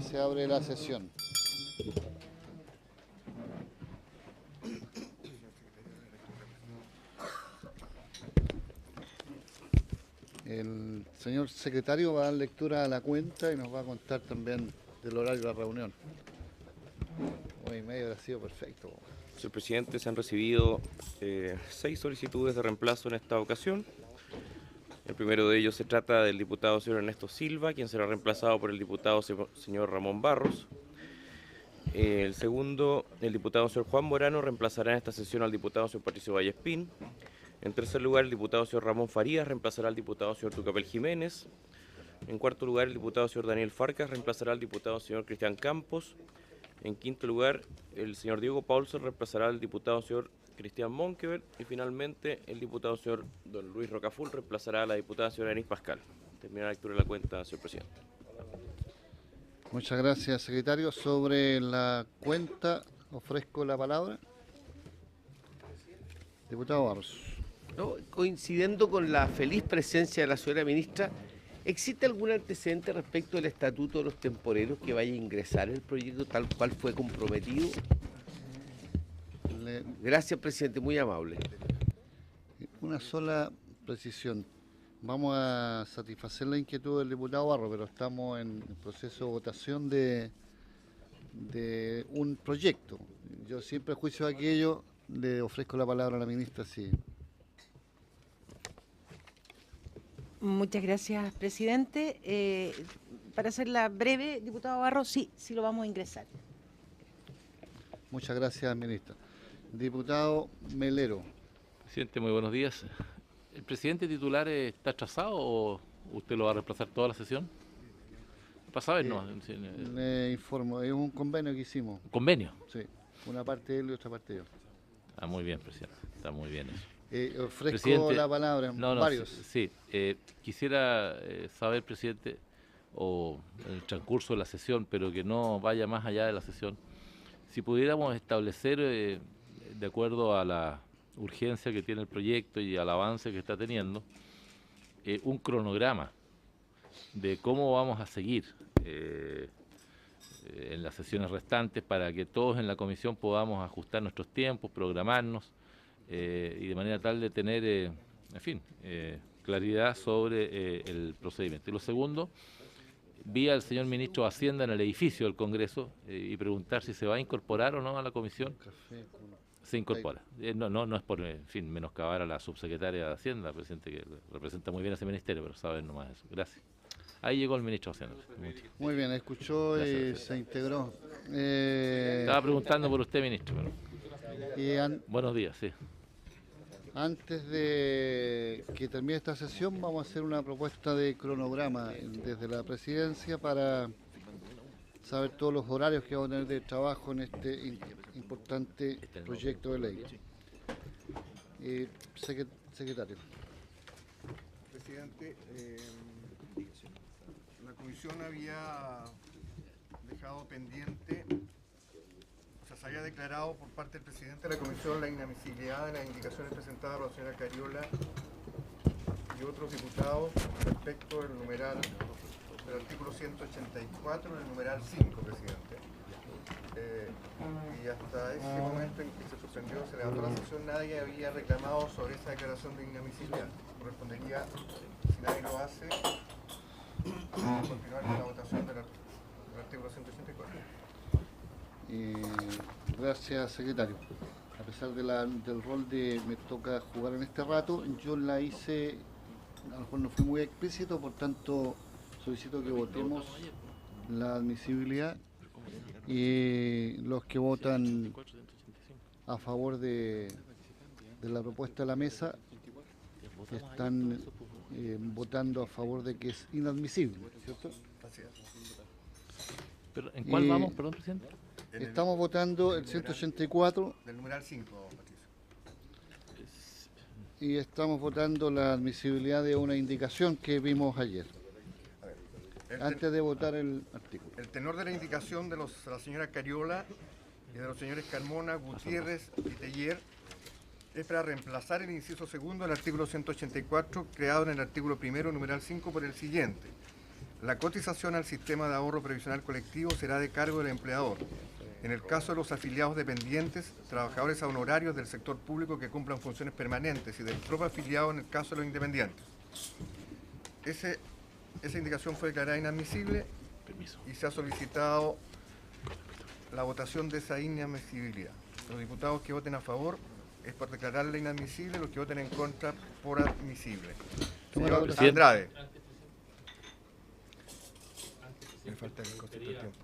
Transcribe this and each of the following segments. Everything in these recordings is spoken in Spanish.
Se abre la sesión. El señor secretario va a dar lectura a la cuenta y nos va a contar también del horario de la reunión. 9:30 habrá sido perfecto. Señor presidente, se han recibido 6 solicitudes de reemplazo en esta ocasión. El primero de ellos se trata del diputado señor Ernesto Silva, quien será reemplazado por el diputado señor Ramón Barros. El segundo, el diputado señor Juan Morano, reemplazará en esta sesión al diputado señor Patricio Vallespín. En tercer lugar, el diputado señor Ramón Farías reemplazará al diputado señor Tucapel Jiménez. En cuarto lugar, el diputado señor Daniel Farcas reemplazará al diputado señor Cristian Campos. En quinto lugar, el señor Diego Paulson reemplazará al diputado señor Cristian Monkever. Y finalmente, el diputado señor don Luis Rocaful reemplazará a la diputada señora Denise Pascal. Termina la lectura de la cuenta, señor presidente. Muchas gracias, secretario. Sobre la cuenta, ofrezco la palabra. Diputado Barros. ¿No? Coincidiendo con la feliz presencia de la señora ministra, ¿existe algún antecedente respecto del estatuto de los temporeros que vaya a ingresar el proyecto tal cual fue comprometido? Gracias, presidente, muy amable. Una sola precisión. Vamos a satisfacer la inquietud del diputado Barro, pero estamos en el proceso de votación de un proyecto. Yo siempre a juicio de aquello le ofrezco la palabra a la ministra. Sí. Muchas gracias, presidente. Para hacerla breve, diputado Barro, sí lo vamos a ingresar. Muchas gracias, ministra. Diputado Melero. Presidente, muy buenos días. ¿El presidente titular está atrasado o usted lo va a reemplazar toda la sesión? Para saber, no. Le informo, es un convenio que hicimos. ¿Un convenio? Sí, una parte de él y otra parte yo. Ah, muy bien, presidente. Está muy bien eso. Ofrezco presidente, la palabra. Varios. Sí. Quisiera saber, presidente, o en el transcurso de la sesión, pero que no vaya más allá de la sesión, si pudiéramos establecer, de acuerdo a la urgencia que tiene el proyecto y al avance que está teniendo, un cronograma de cómo vamos a seguir en las sesiones restantes para que todos en la comisión podamos ajustar nuestros tiempos, programarnos y de manera tal de tener, claridad sobre el procedimiento. Y lo segundo, vi al señor ministro de Hacienda en el edificio del Congreso y preguntar si se va a incorporar o no a la comisión. Se incorpora. No es por menoscabar a la subsecretaria de Hacienda, presidente, que representa muy bien a ese ministerio, pero saben nomás eso. Gracias. Ahí llegó el ministro de Hacienda. Muy bien, escuchó y se integró. Estaba preguntando por usted, ministro. Pero... Buenos días, sí. Antes de que termine esta sesión, vamos a hacer una propuesta de cronograma desde la presidencia para saber todos los horarios que vamos a tener de trabajo en este importante proyecto de ley. Secretario. Presidente, la comisión había dejado pendiente, se había declarado por parte del presidente de la comisión la inadmisibilidad de las indicaciones presentadas por la señora Cariola y otros diputados respecto del numeral del artículo 184 del numeral 5, presidente. Y hasta ese momento en que se suspendió, se levantó la sesión, nadie había reclamado sobre esa declaración de inadmisibilidad. Correspondería, si nadie lo hace, continuar con la votación del artículo 184. Gracias, secretario. A pesar del rol de me toca jugar en este rato, yo la hice, a lo mejor no fui muy explícito, por tanto solicito que votemos la admisibilidad y los que votan a favor de la propuesta de la mesa están votando a favor de que es inadmisible, ¿cierto? ¿Pero en cuál vamos, perdón, presidente? Estamos votando el 184 del numeral 5, Patricio. Y estamos votando la admisibilidad de una indicación que vimos ayer. Antes de votar el artículo. El tenor de la indicación de la señora Cariola y de los señores Carmona, Gutiérrez y Teller es para reemplazar el inciso segundo del artículo 184 creado en el artículo primero, numeral 5, por el siguiente. La cotización al sistema de ahorro previsional colectivo será de cargo del empleador. En el caso de los afiliados dependientes, trabajadores a honorarios del sector público que cumplan funciones permanentes y del propio afiliado en el caso de los independientes. Esa indicación fue declarada inadmisible y se ha solicitado la votación de esa inadmisibilidad. Los diputados que voten a favor es por declararla inadmisible, los que voten en contra por admisible. Señor Andrade. Me falta el concepto de tiempo.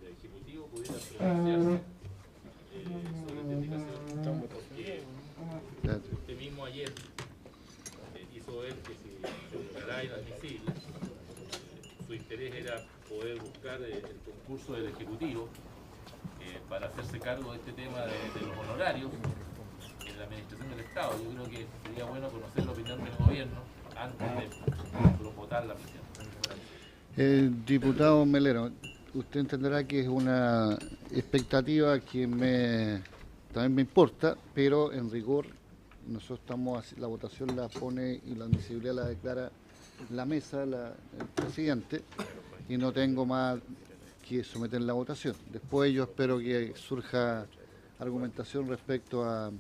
El Ejecutivo pudiera pronunciarse sobre esta indicación, porque usted mismo ayer hizo ver que si se declarara inadmisible, su interés era poder buscar el concurso del Ejecutivo para hacerse cargo de este tema de los honorarios en la administración del Estado. Yo creo que sería bueno conocer la opinión del gobierno antes de votar la presidenta. Diputado Melero, usted entenderá que es una expectativa que también me importa, pero en rigor nosotros la votación la pone y la admisibilidad la declara la mesa, el presidente, y no tengo más que someter la votación. Después yo espero que surja argumentación respecto a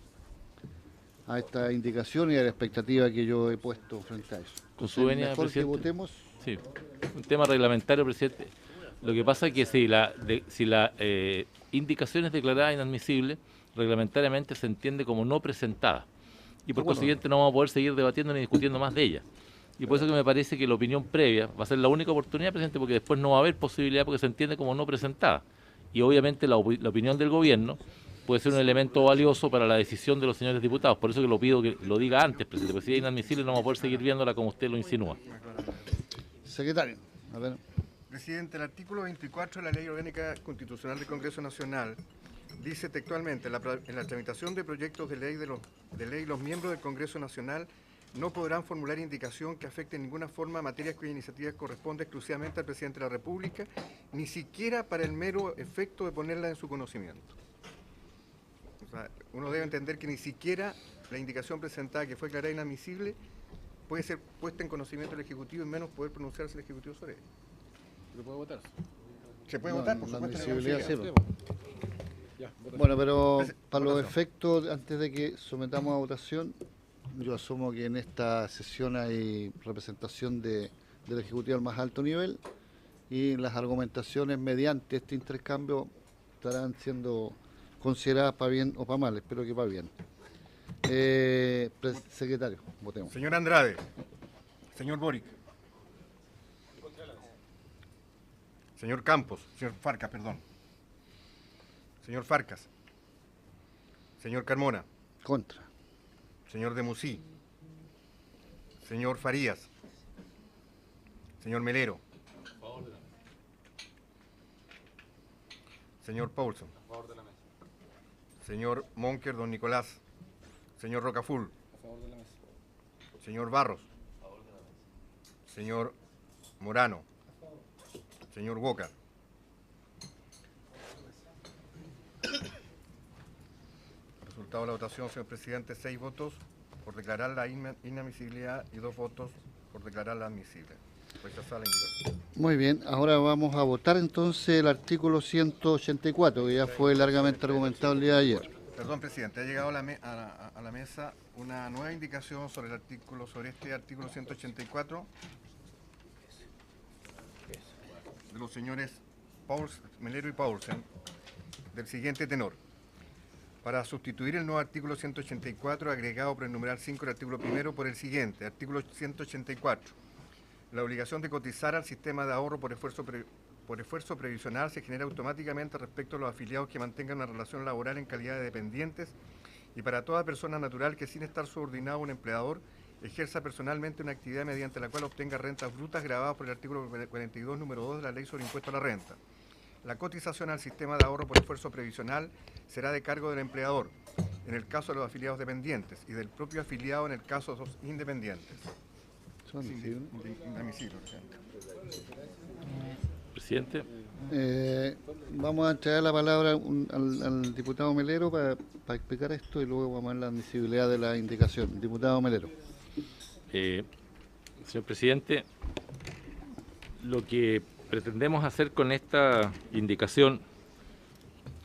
esta indicación y a la expectativa que yo he puesto frente a eso. Con su venia, mejor presidente. que votemos. Sí, un tema reglamentario, presidente. Lo que pasa es que si la indicación es declarada inadmisible, reglamentariamente se entiende como no presentada. Y por consiguiente no vamos a poder seguir debatiendo ni discutiendo más de ella. Y por eso que me parece que la opinión previa va a ser la única oportunidad, presidente, porque después no va a haber posibilidad porque se entiende como no presentada. Y obviamente la opinión del gobierno puede ser un elemento valioso para la decisión de los señores diputados. Por eso que lo pido que lo diga antes, presidente, porque si es inadmisible no vamos a poder seguir viéndola como usted lo insinúa. Secretario, a ver. Presidente, el artículo 24 de la Ley Orgánica Constitucional del Congreso Nacional dice textualmente: en la tramitación de proyectos de ley, los miembros del Congreso Nacional no podrán formular indicación que afecte en ninguna forma materias cuya iniciativa corresponde exclusivamente al Presidente de la República, ni siquiera para el mero efecto de ponerla en su conocimiento. O sea, uno debe entender que ni siquiera la indicación presentada, que fue declarada inadmisible, puede ser puesta en conocimiento del Ejecutivo y menos poder pronunciarse el Ejecutivo sobre ella. ¿Pero puede votar? Se puede votar, por la supuesto. admisibilidad sí, sí. Ya, votación. Bueno, pero para los votación. efectos, antes de que sometamos a votación, yo asumo que en esta sesión hay representación del Ejecutivo al más alto nivel y las argumentaciones mediante este intercambio estarán siendo consideradas para bien o para mal, espero que para bien. Secretario, votemos. Señor Andrade. Señor Boric. Señor Campos. Señor Farcas, perdón. Señor Farcas. Señor Carmona. Contra. Señor Demusí. Señor Farías. Señor Melero. Señor Paulson. Señor Monker, don Nicolás. Señor Rocaful. Señor Barros. Señor Morano. Señor Walker. Resultado de la votación, señor presidente: 6 votos por declarar la inadmisibilidad y 2 votos por declararla admisible. Rechazar la indicación. Muy bien, ahora vamos a votar entonces el artículo 184, que ya fue largamente argumentado el día de ayer. Perdón, presidente, ha llegado a la mesa una nueva indicación sobre este artículo 184 de los señores Melero y Paulsen, del siguiente tenor: para sustituir el nuevo artículo 184 agregado por el numeral 5 del artículo primero por el siguiente. Artículo 184. La obligación de cotizar al sistema de ahorro por esfuerzo previsional se genera automáticamente respecto a los afiliados que mantengan una relación laboral en calidad de dependientes y para toda persona natural que, sin estar subordinado a un empleador, ejerza personalmente una actividad mediante la cual obtenga rentas brutas gravadas por el artículo 42, número 2 de la Ley sobre Impuesto a la Renta. La cotización al sistema de ahorro por esfuerzo previsional será de cargo del empleador, en el caso de los afiliados dependientes, y del propio afiliado en el caso de los independientes. ¿Son admisibles? Inadmisible, presidente. Presidente. Vamos a entregar la palabra al diputado Melero para explicar esto y luego vamos a ver la admisibilidad de la indicación. Diputado Melero. Señor presidente, lo que pretendemos hacer con esta indicación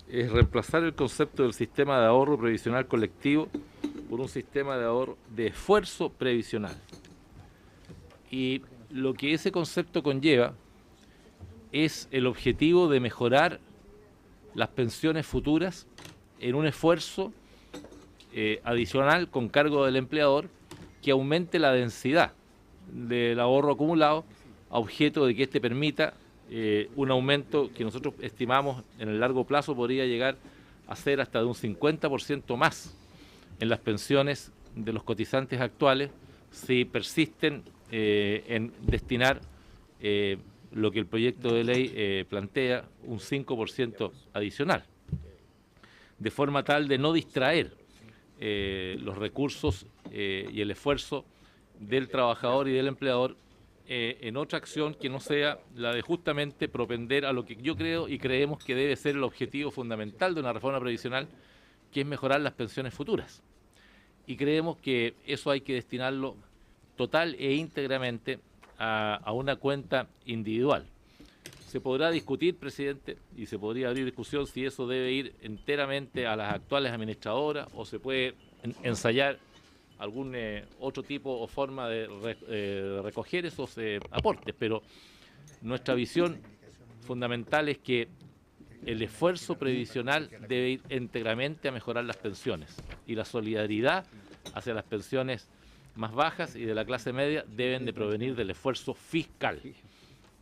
es reemplazar el concepto del sistema de ahorro previsional colectivo por un sistema de ahorro de esfuerzo previsional. Y lo que ese concepto conlleva es el objetivo de mejorar las pensiones futuras en un esfuerzo adicional con cargo del empleador que aumente la densidad del ahorro acumulado a objeto de que éste permita un aumento que nosotros estimamos en el largo plazo podría llegar a ser hasta de un 50% más en las pensiones de los cotizantes actuales si persisten en destinar lo que el proyecto de ley plantea, un 5% adicional, de forma tal de no distraer los recursos y el esfuerzo del trabajador y del empleador en otra acción que no sea la de justamente propender a lo que yo creo y creemos que debe ser el objetivo fundamental de una reforma previsional, que es mejorar las pensiones futuras. Y creemos que eso hay que destinarlo total e íntegramente a una cuenta individual. Se podrá discutir, presidente, y se podría abrir discusión si eso debe ir enteramente a las actuales administradoras o se puede ensayar algún otro tipo o forma de recoger esos aportes, pero nuestra visión fundamental es que el esfuerzo previsional debe ir íntegramente a mejorar las pensiones y la solidaridad hacia las pensiones más bajas y de la clase media deben de provenir del esfuerzo fiscal.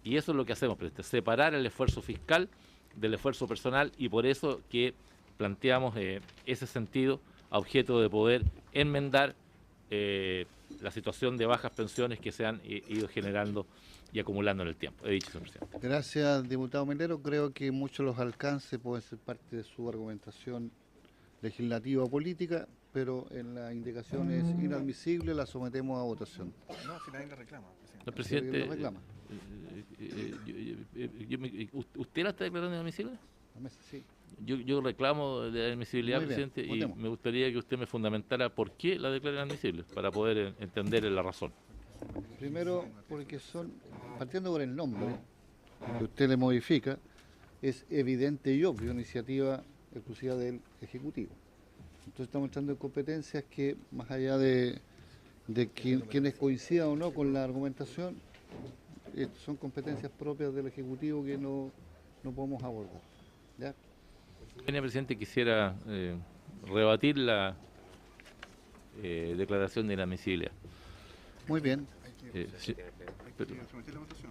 Y eso es lo que hacemos, presidente, separar el esfuerzo fiscal del esfuerzo personal, y por eso que planteamos ese sentido a objeto de poder enmendar la situación de bajas pensiones que se han ido generando y acumulando en el tiempo. He dicho, señor presidente. Gracias, diputado Melero. Creo que muchos de los alcances pueden ser parte de su argumentación legislativa o política, pero en la indicación es inadmisible, la sometemos a votación. No, si nadie le reclama, presidente. No, presidente, ¿Quién lo reclama? ¿Usted la está declarando inadmisible? La mesa, sí. Yo reclamo de la admisibilidad, Muy bien, presidente, y votemos. me gustaría que usted me fundamentara por qué la declara inadmisible, para poder entender la razón. Primero, porque son, partiendo por el nombre, que usted le modifica, es evidente y obvio, iniciativa exclusiva del Ejecutivo. Entonces estamos entrando en competencias que, más allá de quienes coincidan o no con la argumentación, son competencias propias del Ejecutivo que no podemos abordar. ¿Ya? Señor presidente, quisiera rebatir la declaración de inadmisibilidad. Muy bien. Sí, pero, Someter la votación.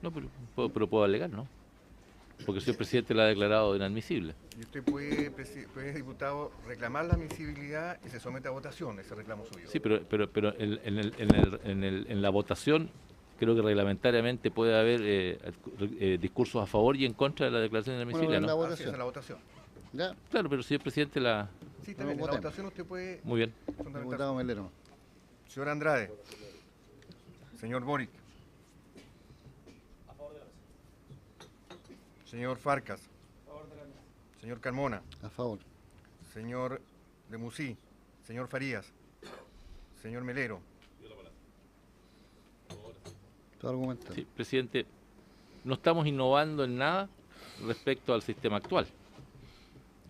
no, pero puedo alegar, ¿no? Porque el señor presidente la ha declarado inadmisible. Y usted puede, diputado, reclamar la admisibilidad y se somete a votación, ese reclamo suyo. Sí, pero en la votación creo que reglamentariamente puede haber discursos a favor y en contra de la declaración de inadmisibilidad, Bueno, ¿no? Así es, en la votación. ¿Ya? Claro, pero señor presidente la... Sí, también, en la votemos. votación usted puede Muy bien. fundamentar. Diputado Melero. Señor Andrade. Señor Boric. Señor Farcas. Señor Carmona. A favor. Señor Lemusí. Señor Farías. Señor Melero. Todo argumentado. Sí, presidente, no estamos innovando en nada respecto al sistema actual.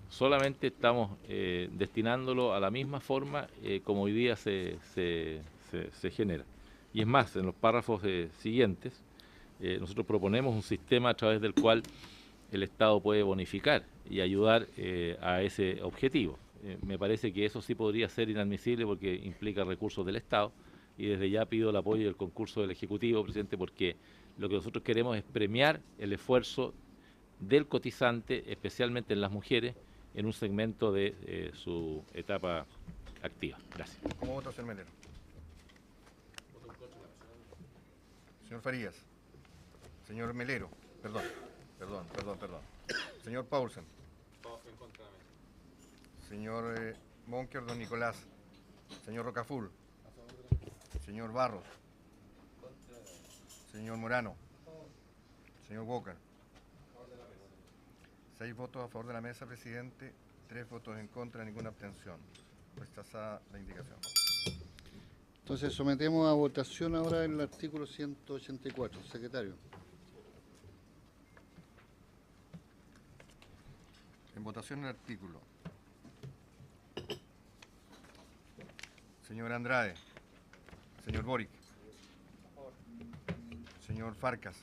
Solamente estamos destinándolo a la misma forma como hoy día se genera. Y es más, en los párrafos siguientes, nosotros proponemos un sistema a través del cual el Estado puede bonificar y ayudar a ese objetivo. Me parece que eso sí podría ser inadmisible porque implica recursos del Estado, y desde ya pido el apoyo del concurso del Ejecutivo, presidente, porque lo que nosotros queremos es premiar el esfuerzo del cotizante, especialmente en las mujeres, en un segmento de su etapa activa. Gracias. ¿Cómo vota señor Melero? Señor Farías. Señor Melero. Perdón. Señor Paulsen. Señor Monker, don Nicolás. Señor Rocaful. Señor Barros. Señor Morano. Señor Walker. 6 votos a favor de la mesa, presidente. 3 votos en contra, ninguna abstención. Rechazada la indicación. Entonces sometemos a votación ahora el artículo 184. Secretario. En votación el artículo. Señor Andrade. Señor Boric. Señor Farcas.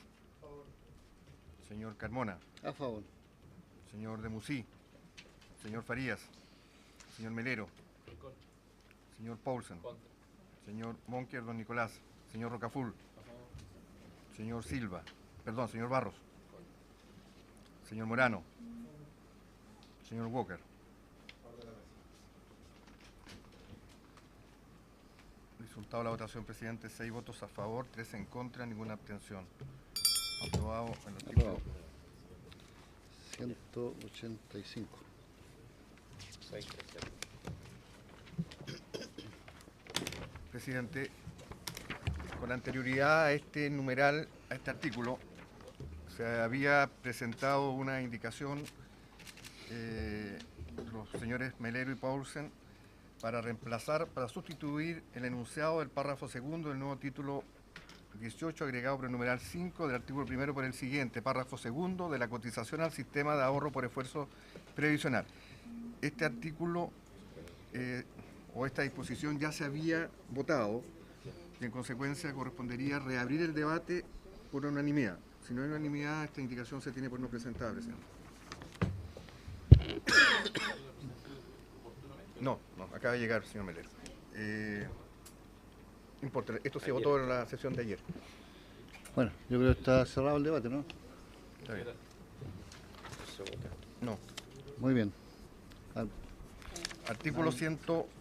Señor Carmona. A favor. Señor Demusí. Señor Farías. Señor Melero. Señor Paulsen. Señor Monker, don Nicolás. Señor Rocaful. Señor Silva. Perdón, señor Barros. Señor Morano. Señor Walker. Resultado de la votación, presidente, 6 votos a favor, 3 en contra, ninguna abstención. Aprobado el artículo. Aprobado. 185. Presidente, con anterioridad a este numeral, a este artículo, se había presentado una indicación los señores Melero y Paulsen para sustituir el enunciado del párrafo segundo del nuevo título 18 agregado por el numeral 5 del artículo primero por el siguiente, párrafo segundo de la cotización al sistema de ahorro por esfuerzo previsional. Este artículo o esta disposición ya se había votado y en consecuencia correspondería reabrir el debate por unanimidad. Si no hay unanimidad, esta indicación se tiene por no presentada, presidente. No, acaba de llegar, señor Melero. Importa, esto se votó en la sesión de ayer. Bueno, yo creo que está cerrado el debate, ¿no? Está bien. No. Muy bien. Artículo 185.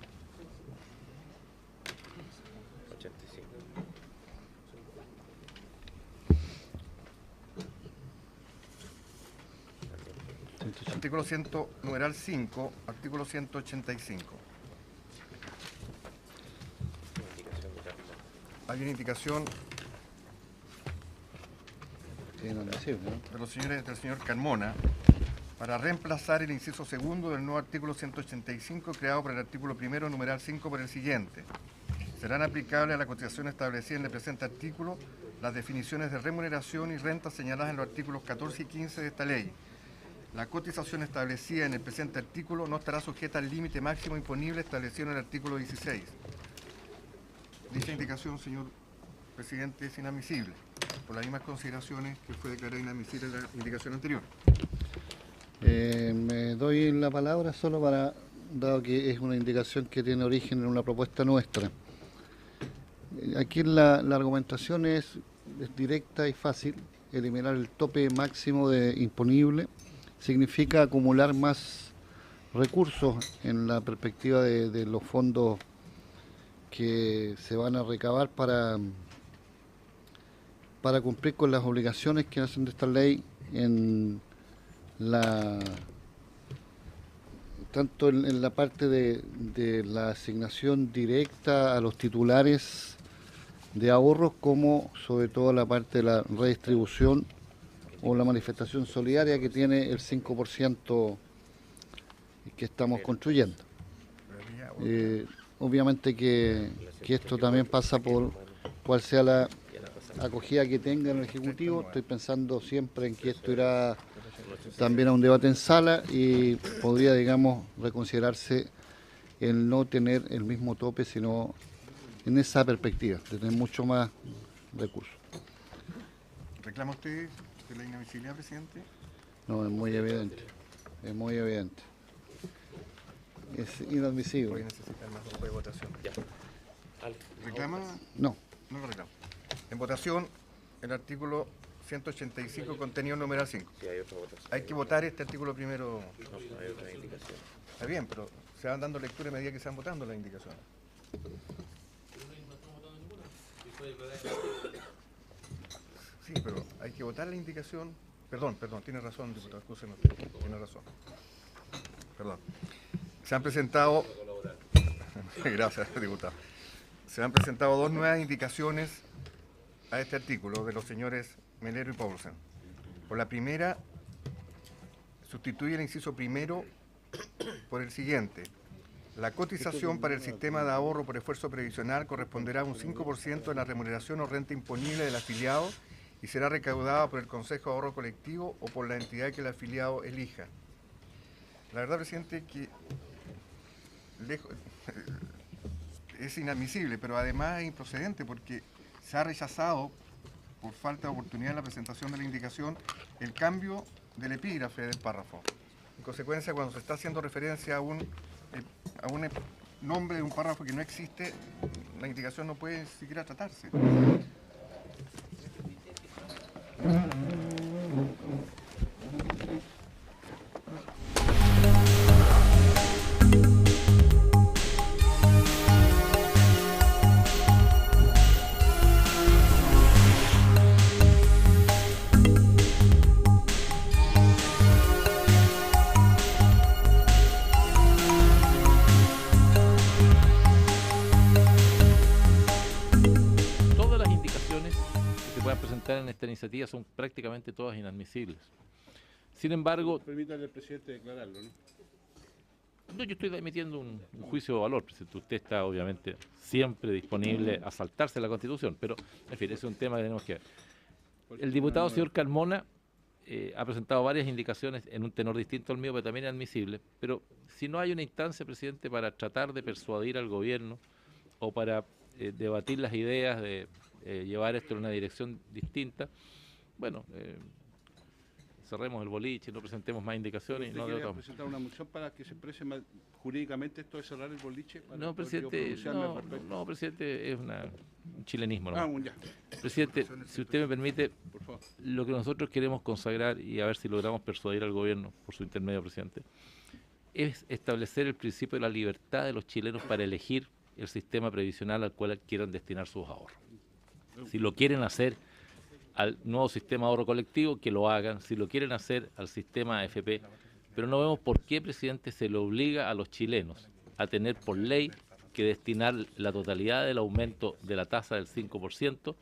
Artículo 100, numeral 5, artículo 185. Hay una indicación de los señores del señor Carmona para reemplazar el inciso segundo del nuevo artículo 185 creado por el artículo primero, numeral 5 por el siguiente. Serán aplicables a la cotización establecida en el presente artículo las definiciones de remuneración y renta señaladas en los artículos 14 y 15 de esta ley. La cotización establecida en el presente artículo no estará sujeta al límite máximo imponible establecido en el artículo 16. Dicha indicación, señor presidente, es inadmisible, por las mismas consideraciones que fue declarada inadmisible la indicación anterior. Me doy la palabra solo para, dado que es una indicación que tiene origen en una propuesta nuestra. Aquí la argumentación es directa y fácil. Eliminar el tope máximo de imponible significa acumular más recursos en la perspectiva de los fondos que se van a recabar para cumplir con las obligaciones que hacen de esta ley tanto en la parte de la asignación directa a los titulares de ahorros como sobre todo la parte de la redistribución o la manifestación solidaria que tiene el 5% que estamos construyendo. Obviamente que esto también pasa por cuál sea la acogida que tenga en el Ejecutivo. Estoy pensando siempre en que esto irá también a un debate en sala y podría, digamos, reconsiderarse el no tener el mismo tope, sino en esa perspectiva, de tener mucho más recursos. ¿Reclama usted de la inadmisibilidad, presidente? No, es muy evidente, es muy evidente. Es inadmisible. Voy a necesitar más tiempo de votación. ¿Reclama? No. No lo reclamo. En votación, el artículo 185 contenido numeral 5. Sí, hay otra votación. Hay que votar este artículo primero. No, hay otra indicación. Está bien, pero se van dando lectura a medida que se van votando las indicaciones. Sí, pero hay que votar la indicación. Perdón, tiene razón, diputado, excúseme usted, tiene razón. Perdón. Se han presentado... Gracias, diputado. Se han presentado dos nuevas indicaciones a este artículo de los señores Melero y Paulsen. Por la primera, sustituye el inciso primero por el siguiente. La cotización para el sistema de ahorro por esfuerzo previsional corresponderá a un 5% de la remuneración o renta imponible del afiliado y será recaudada por el Consejo de Ahorro Colectivo o por la entidad que el afiliado elija. La verdad, presidente, que es inadmisible, pero además es improcedente porque se ha rechazado, por falta de oportunidad en la presentación de la indicación, el cambio del epígrafe del párrafo. En consecuencia, cuando se está haciendo referencia a un nombre de un párrafo que no existe, la indicación no puede siquiera tratarse. Todas las indicaciones que se puedan presentar en esta iniciativa son prácticamente todas inadmisibles. Sin embargo, Permítale al presidente declararlo, ¿no? no, yo estoy emitiendo un juicio de valor, presidente. Usted está obviamente siempre disponible a saltarse la Constitución, pero en fin, ese es un tema que tenemos que ver. El diputado señor Carmona ha presentado varias indicaciones en un tenor distinto al mío, pero también admisible. Pero si no hay una instancia, presidente, para tratar de persuadir al gobierno o para debatir las ideas de llevar esto en una dirección distinta, bueno, cerremos el boliche, no presentemos más indicaciones y ¿Usted no quiere debatamos. presentar una moción para que se exprese más jurídicamente esto de cerrar el boliche? Para No, poder yo presidente, pronunciarme al respecto? no, presidente, es un chilenismo. Ah, ¿No? ya, Presidente, si usted me permite, por favor. lo que nosotros queremos consagrar y a ver si logramos persuadir al gobierno, por su intermedio, presidente, es establecer el principio de la libertad de los chilenos para elegir el sistema previsional al cual quieran destinar sus ahorros. Si lo quieren hacer al nuevo sistema de ahorro colectivo, que lo hagan. Si lo quieren hacer al sistema AFP, pero no vemos por qué, presidente, se le obliga a los chilenos a tener por ley que destinar la totalidad del aumento de la tasa del 5%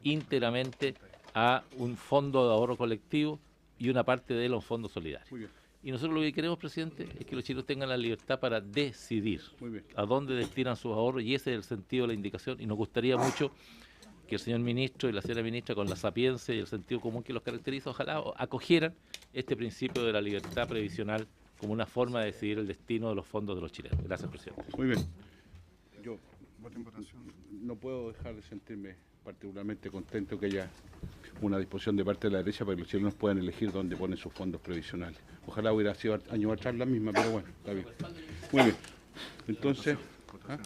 íntegramente a un fondo de ahorro colectivo y una parte de él a un fondo solidario. Muy bien, Y nosotros lo que queremos, presidente, es que los chilenos tengan la libertad para decidir muy bien. a dónde destinan sus ahorros, y ese es el sentido de la indicación, y nos gustaría mucho que el señor ministro y la señora ministra, con la sapiencia y el sentido común que los caracteriza, ojalá acogieran este principio de la libertad previsional como una forma de decidir el destino de los fondos de los chilenos. Gracias, presidente. Muy bien. Yo Voto en votación. no puedo dejar de sentirme particularmente contento que haya una disposición de parte de la derecha para que los chilenos puedan elegir dónde ponen sus fondos previsionales. Ojalá hubiera sido años atrás la misma, pero bueno, está bien. Muy bien. Entonces, ¿ah?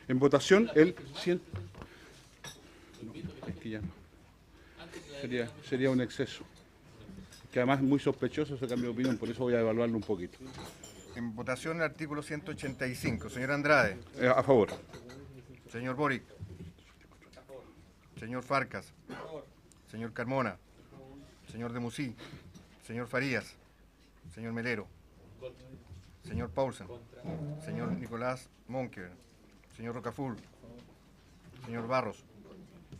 En votación el 100... No, es que ya no. Sería un exceso. Que además es muy sospechoso ese cambio de opinión, por eso voy a evaluarlo un poquito. En votación el artículo 185. Señor Andrade. A favor. Señor Boric. Señor Farcas. Señor Carmona. Señor Demusí. Señor Farías. Señor Melero. Señor Paulsen. Señor Nicolás Monker. Señor Rocaful. Señor Barros.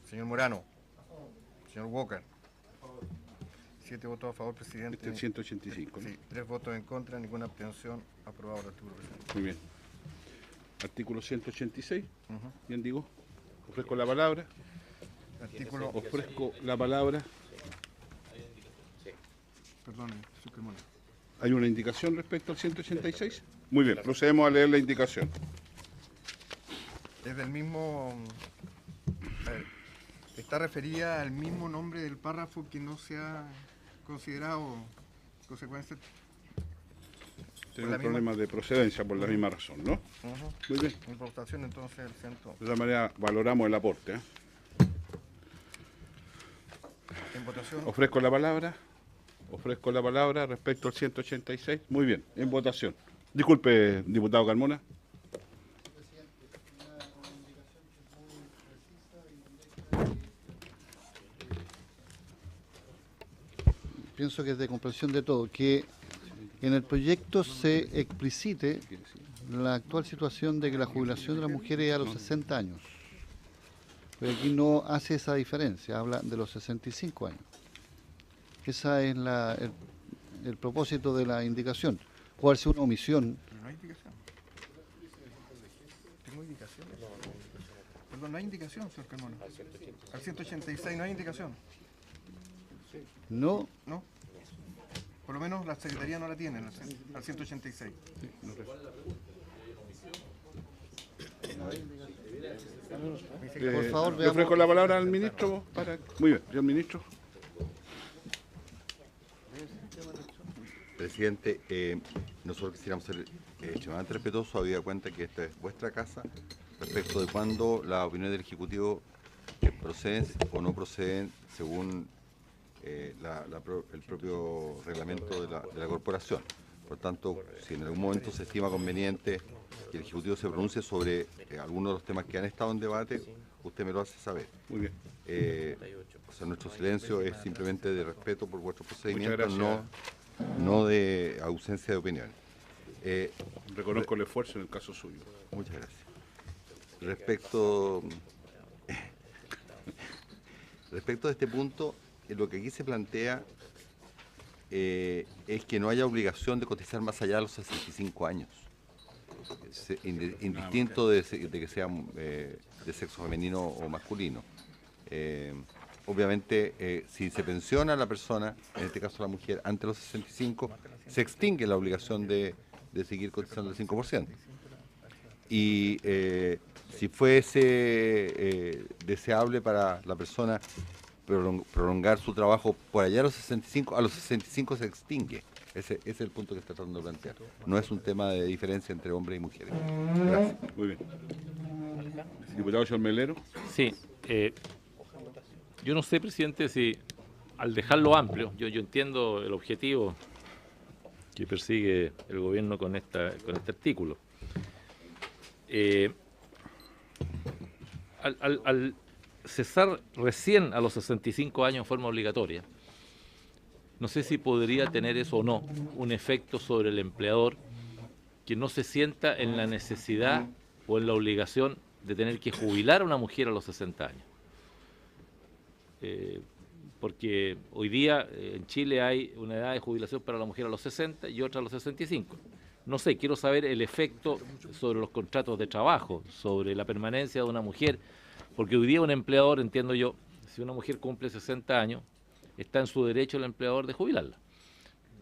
Señor Morano. Señor Walker. 7 votos a favor, presidente. Este es el 185, ¿no? Sí, 3 votos en contra, ninguna abstención. Aprobado el artículo, presidente. Muy bien. Artículo 186. Ujú. Bien digo. Ofrezco la palabra. Artículo. Ofrezco la palabra. Perdón, señor Carmona. ¿Hay una indicación respecto al 186? Muy bien, procedemos a leer la indicación. Es del mismo. A ver, está referida al mismo nombre del párrafo que no se ha considerado consecuencia. Tenemos la problemas de procedencia por la misma razón, ¿no? Ujú. Muy bien. En votación, entonces, el centro. De esa manera valoramos el aporte, ¿eh? En votación. Ofrezco la palabra. Ofrezco la palabra respecto al 186. Muy bien, en votación. Disculpe, diputado Carmona. Pienso que es de comprensión de todo, que en el proyecto se explicite la actual situación de que la jubilación de las mujeres es a los 60 años. Pero aquí no hace esa diferencia, habla de los 65 años. Ese es el propósito de la indicación. Puede ser una omisión. Pero no hay indicación. ¿Tengo indicación? Perdón, no hay indicación, señor Carmona. Al 186 no hay indicación. No, ¿No? Por lo menos la Secretaría no la tiene, al 186. Sí, no Por favor, le veamos. ofrezco la palabra al ministro. Muy bien, señor ministro. Presidente, nosotros quisiéramos ser extremadamente respetuosos, habida cuenta que esta es vuestra casa, respecto de cuándo las opiniones del Ejecutivo proceden o no proceden según el propio reglamento de la corporación. Por tanto, si en algún momento se estima conveniente que el Ejecutivo se pronuncie sobre algunos de los temas que han estado en debate, usted me lo hace saber. Muy bien. O sea, nuestro silencio es simplemente de respeto por vuestros procedimientos, gracias. no de ausencia de opiniones. Reconozco el esfuerzo en el caso suyo. Muchas gracias. Respecto de este punto, lo que aquí se plantea es que no haya obligación de cotizar más allá de los 65 años, indistinto de que sea de sexo femenino o masculino. Obviamente, si se pensiona a la persona, en este caso la mujer, antes de los 65, se extingue la obligación de seguir cotizando el 5%. Y si fuese deseable para la persona prolongar su trabajo por allá a los 65 se extingue. Ese es el punto que está tratando de plantear. No es un tema de diferencia entre hombres y mujeres. Gracias. Muy bien. Diputado señor Melero. Sí. Yo no sé, presidente, si al dejarlo amplio, yo entiendo el objetivo que persigue el gobierno con este artículo. Al cesar recién a los 65 años en forma obligatoria, no sé si podría tener eso o no un efecto sobre el empleador que no se sienta en la necesidad o en la obligación de tener que jubilar a una mujer a los 60 años. Porque hoy día en Chile hay una edad de jubilación para la mujer a los 60 y otra a los 65. No sé, quiero saber el efecto sobre los contratos de trabajo, sobre la permanencia de una mujer, porque hoy día un empleador, entiendo yo, si una mujer cumple 60 años, está en su derecho el empleador de jubilarla.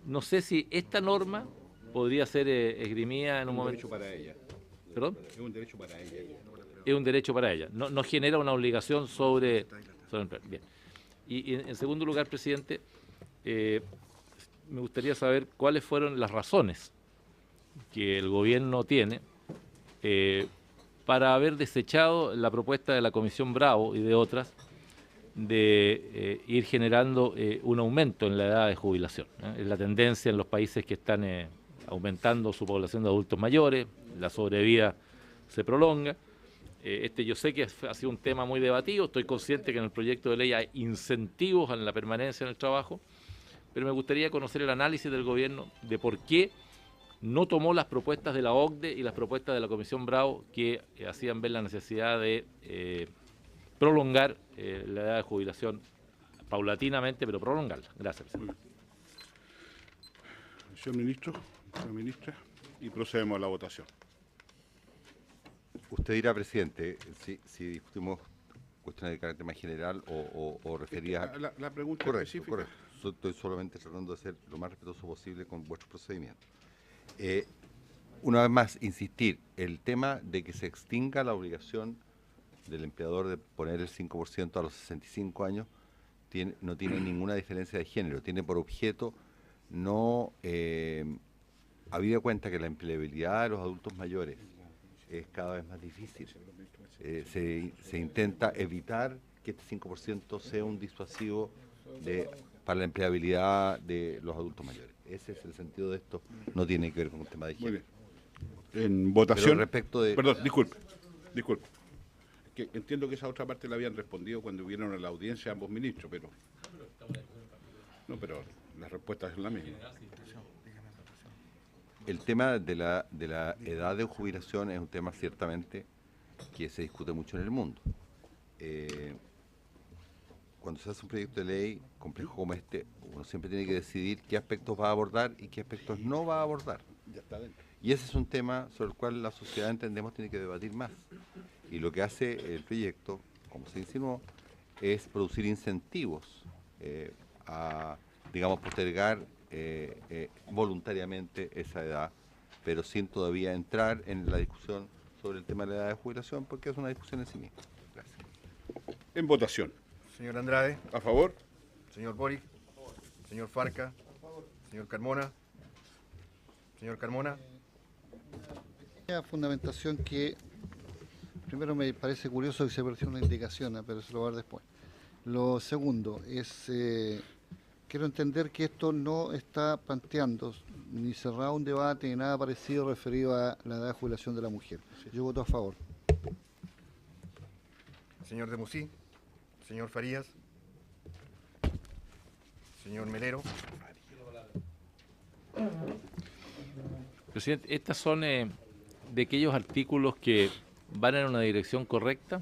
No sé si esta norma podría ser esgrimida en un momento. Es un derecho para ella. ¿Perdón? Es un derecho para ella. Es un derecho para ella. No genera una obligación sobre el empleador. Bien. Y en segundo lugar, presidente, me gustaría saber cuáles fueron las razones que el gobierno tiene para haber desechado la propuesta de la Comisión Bravo y de otras de ir generando un aumento en la edad de jubilación. Es la tendencia en los países que están aumentando su población de adultos mayores, la sobrevida se prolonga. Yo sé que ha sido un tema muy debatido, estoy consciente que en el proyecto de ley hay incentivos en la permanencia en el trabajo, pero me gustaría conocer el análisis del gobierno de por qué no tomó las propuestas de la OCDE y las propuestas de la Comisión Bravo que hacían ver la necesidad de prolongar la edad de jubilación paulatinamente, pero prolongarla. Gracias, presidente. Señor ministro, señora ministra, y procedemos a la votación. Usted dirá, presidente, si discutimos cuestiones de carácter más general o referidas... La pregunta correcto, específica. correcto. Estoy solamente tratando de ser lo más respetuoso posible con vuestros procedimientos. Una vez más, insistir, el tema de que se extinga la obligación del empleador de poner el 5% a los 65 años no tiene ninguna diferencia de género, tiene por objeto no... habida cuenta que la empleabilidad de los adultos mayores es cada vez más difícil. Se intenta evitar que este 5% sea un disuasivo para la empleabilidad de los adultos mayores. Ese es el sentido de esto, no tiene que ver con un tema de género. Muy bien. En votación... Pero respecto de... Perdón, disculpe. Que entiendo que esa otra parte la habían respondido cuando hubieron a la audiencia ambos ministros, pero... No, pero las respuestas son las mismas. El tema de la edad de jubilación es un tema ciertamente que se discute mucho en el mundo. Cuando se hace un proyecto de ley complejo como este, uno siempre tiene que decidir qué aspectos va a abordar y qué aspectos no va a abordar. Ya está dentro. Y ese es un tema sobre el cual la sociedad, entendemos, tiene que debatir más. Y lo que hace el proyecto, como se insinuó, es producir incentivos a, digamos, postergar voluntariamente esa edad, pero sin todavía entrar en la discusión sobre el tema de la edad de jubilación, porque es una discusión en sí misma. Gracias. En votación. Señor Andrade, ¿A favor? señor Boric, señor Farca, señor Carmona, señor Carmona. Una fundamentación que primero me parece curioso que se perdió una indicación, pero se lo voy a dar después. Lo segundo es, quiero entender que esto no está planteando ni cerrado un debate ni nada parecido referido a la edad de jubilación de la mujer. Yo voto a favor. Señor de Musí, señor Farías, señor Melero. Presidente, estas son de aquellos artículos que van en una dirección correcta,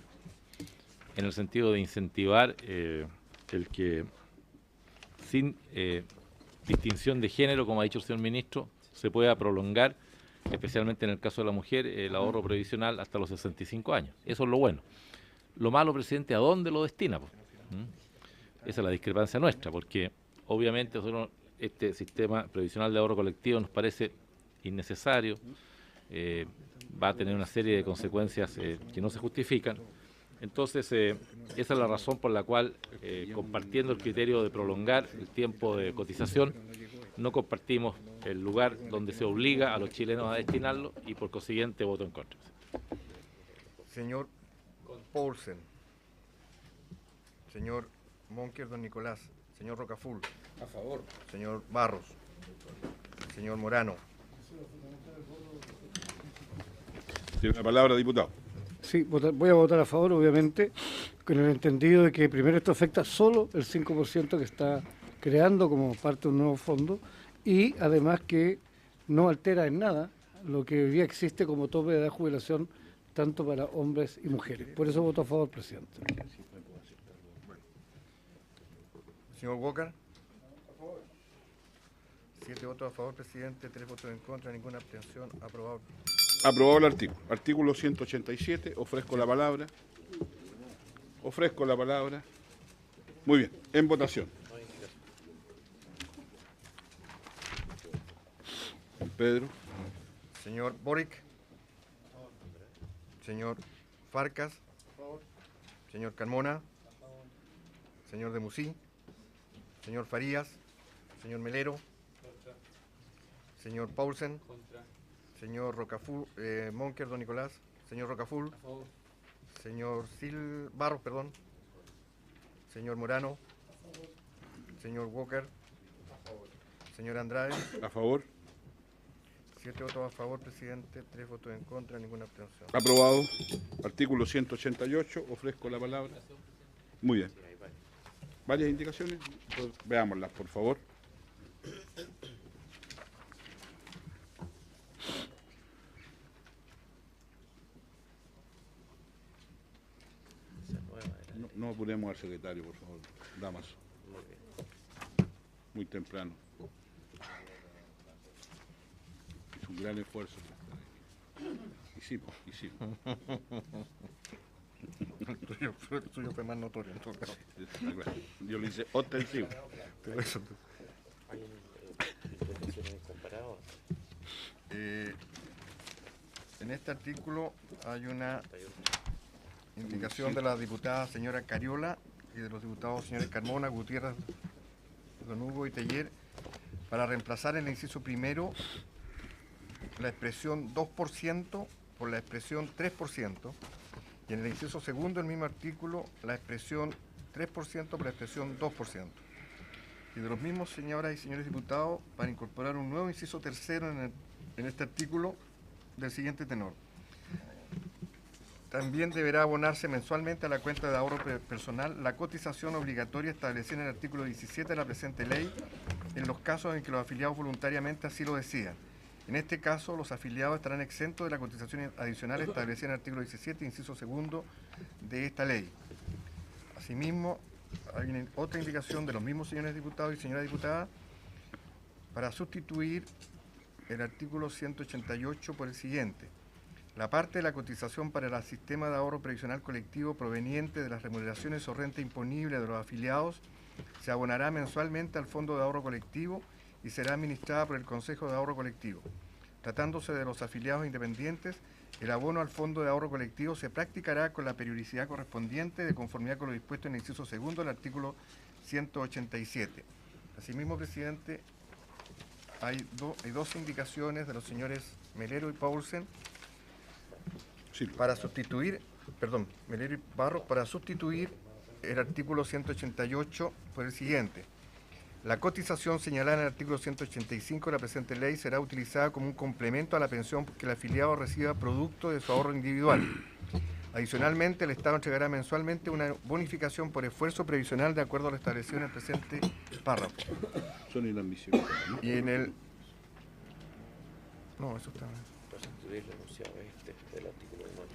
en el sentido de incentivar el que sin distinción de género, como ha dicho el señor ministro, se pueda prolongar, especialmente en el caso de la mujer, el ahorro previsional hasta los 65 años. Eso es lo bueno. Lo malo, presidente, ¿a dónde lo destina? Esa es la discrepancia nuestra, porque obviamente nosotros, este sistema previsional de ahorro colectivo nos parece innecesario, va a tener una serie de consecuencias que no se justifican. Entonces, esa es la razón por la cual, compartiendo el criterio de prolongar el tiempo de cotización, no compartimos el lugar donde se obliga a los chilenos a destinarlo y por consiguiente voto en contra. Señor Paulsen, señor Monker don Nicolás, señor Rocaful. A favor. Señor Barros, señor Morano. Tiene la palabra, diputado. Sí, voy a votar a favor, obviamente, con el entendido de que primero esto afecta solo el 5% que está creando como parte de un nuevo fondo y además que no altera en nada lo que hoy día existe como tope de edad de jubilación tanto para hombres y mujeres. Por eso voto a favor, presidente. Señor Walker. 7 votos a favor, presidente, 3 votos en contra, ninguna abstención. Aprobado. Aprobado el artículo. Artículo 187, ofrezco la palabra. Ofrezco la palabra. Muy bien, en votación. Pedro. Señor Boric. Señor Farcas. Señor Carmona. Señor de Musí. Señor Farías. Señor Melero. Señor Paulsen. Señor Rocaful, Monker don Nicolás. Señor Rocaful. Señor Barros, perdón. Señor Morano. Señor Walker. Señor Andrade. A favor. 7 votos a favor, presidente, 3 votos en contra, ninguna abstención. Aprobado. Artículo 188, ofrezco la palabra. Muy bien. ¿Varias indicaciones? Pues veámoslas, por favor. No apuremos al secretario, por favor. Damaso. Muy temprano. Es un gran esfuerzo. Hicimos. El suyo fue más notorio en todo caso. Yo lo hice ostensivo. En este artículo hay una indicación de la diputada señora Cariola y de los diputados señores Carmona, Gutiérrez, Don Hugo y Teller para reemplazar en el inciso primero la expresión 2% por la expresión 3% y en el inciso segundo del mismo artículo la expresión 3% por la expresión 2%. Y de los mismos señoras y señores diputados para incorporar un nuevo inciso tercero en este artículo del siguiente tenor. También deberá abonarse mensualmente a la cuenta de ahorro personal la cotización obligatoria establecida en el artículo 17 de la presente ley en los casos en que los afiliados voluntariamente así lo decidan. En este caso, los afiliados estarán exentos de la cotización adicional establecida en el artículo 17, inciso segundo de esta ley. Asimismo, hay otra indicación de los mismos señores diputados y señoras diputadas para sustituir el artículo 188 por el siguiente. La parte de la cotización para el sistema de ahorro previsional colectivo proveniente de las remuneraciones o renta imponible de los afiliados se abonará mensualmente al Fondo de Ahorro Colectivo y será administrada por el Consejo de Ahorro Colectivo. Tratándose de los afiliados independientes, el abono al Fondo de Ahorro Colectivo se practicará con la periodicidad correspondiente de conformidad con lo dispuesto en el inciso segundo del artículo 187. Asimismo, presidente, hay dos indicaciones de los señores Melero y Paulsen para sustituir, Melero y Barros, para sustituir el artículo 188 por el siguiente. La cotización señalada en el artículo 185 de la presente ley será utilizada como un complemento a la pensión que el afiliado reciba producto de su ahorro individual. Adicionalmente, el Estado entregará mensualmente una bonificación por esfuerzo previsional de acuerdo a lo establecido en el presente párrafo. Son inadmisibles, ¿no? Y en el... No, eso está...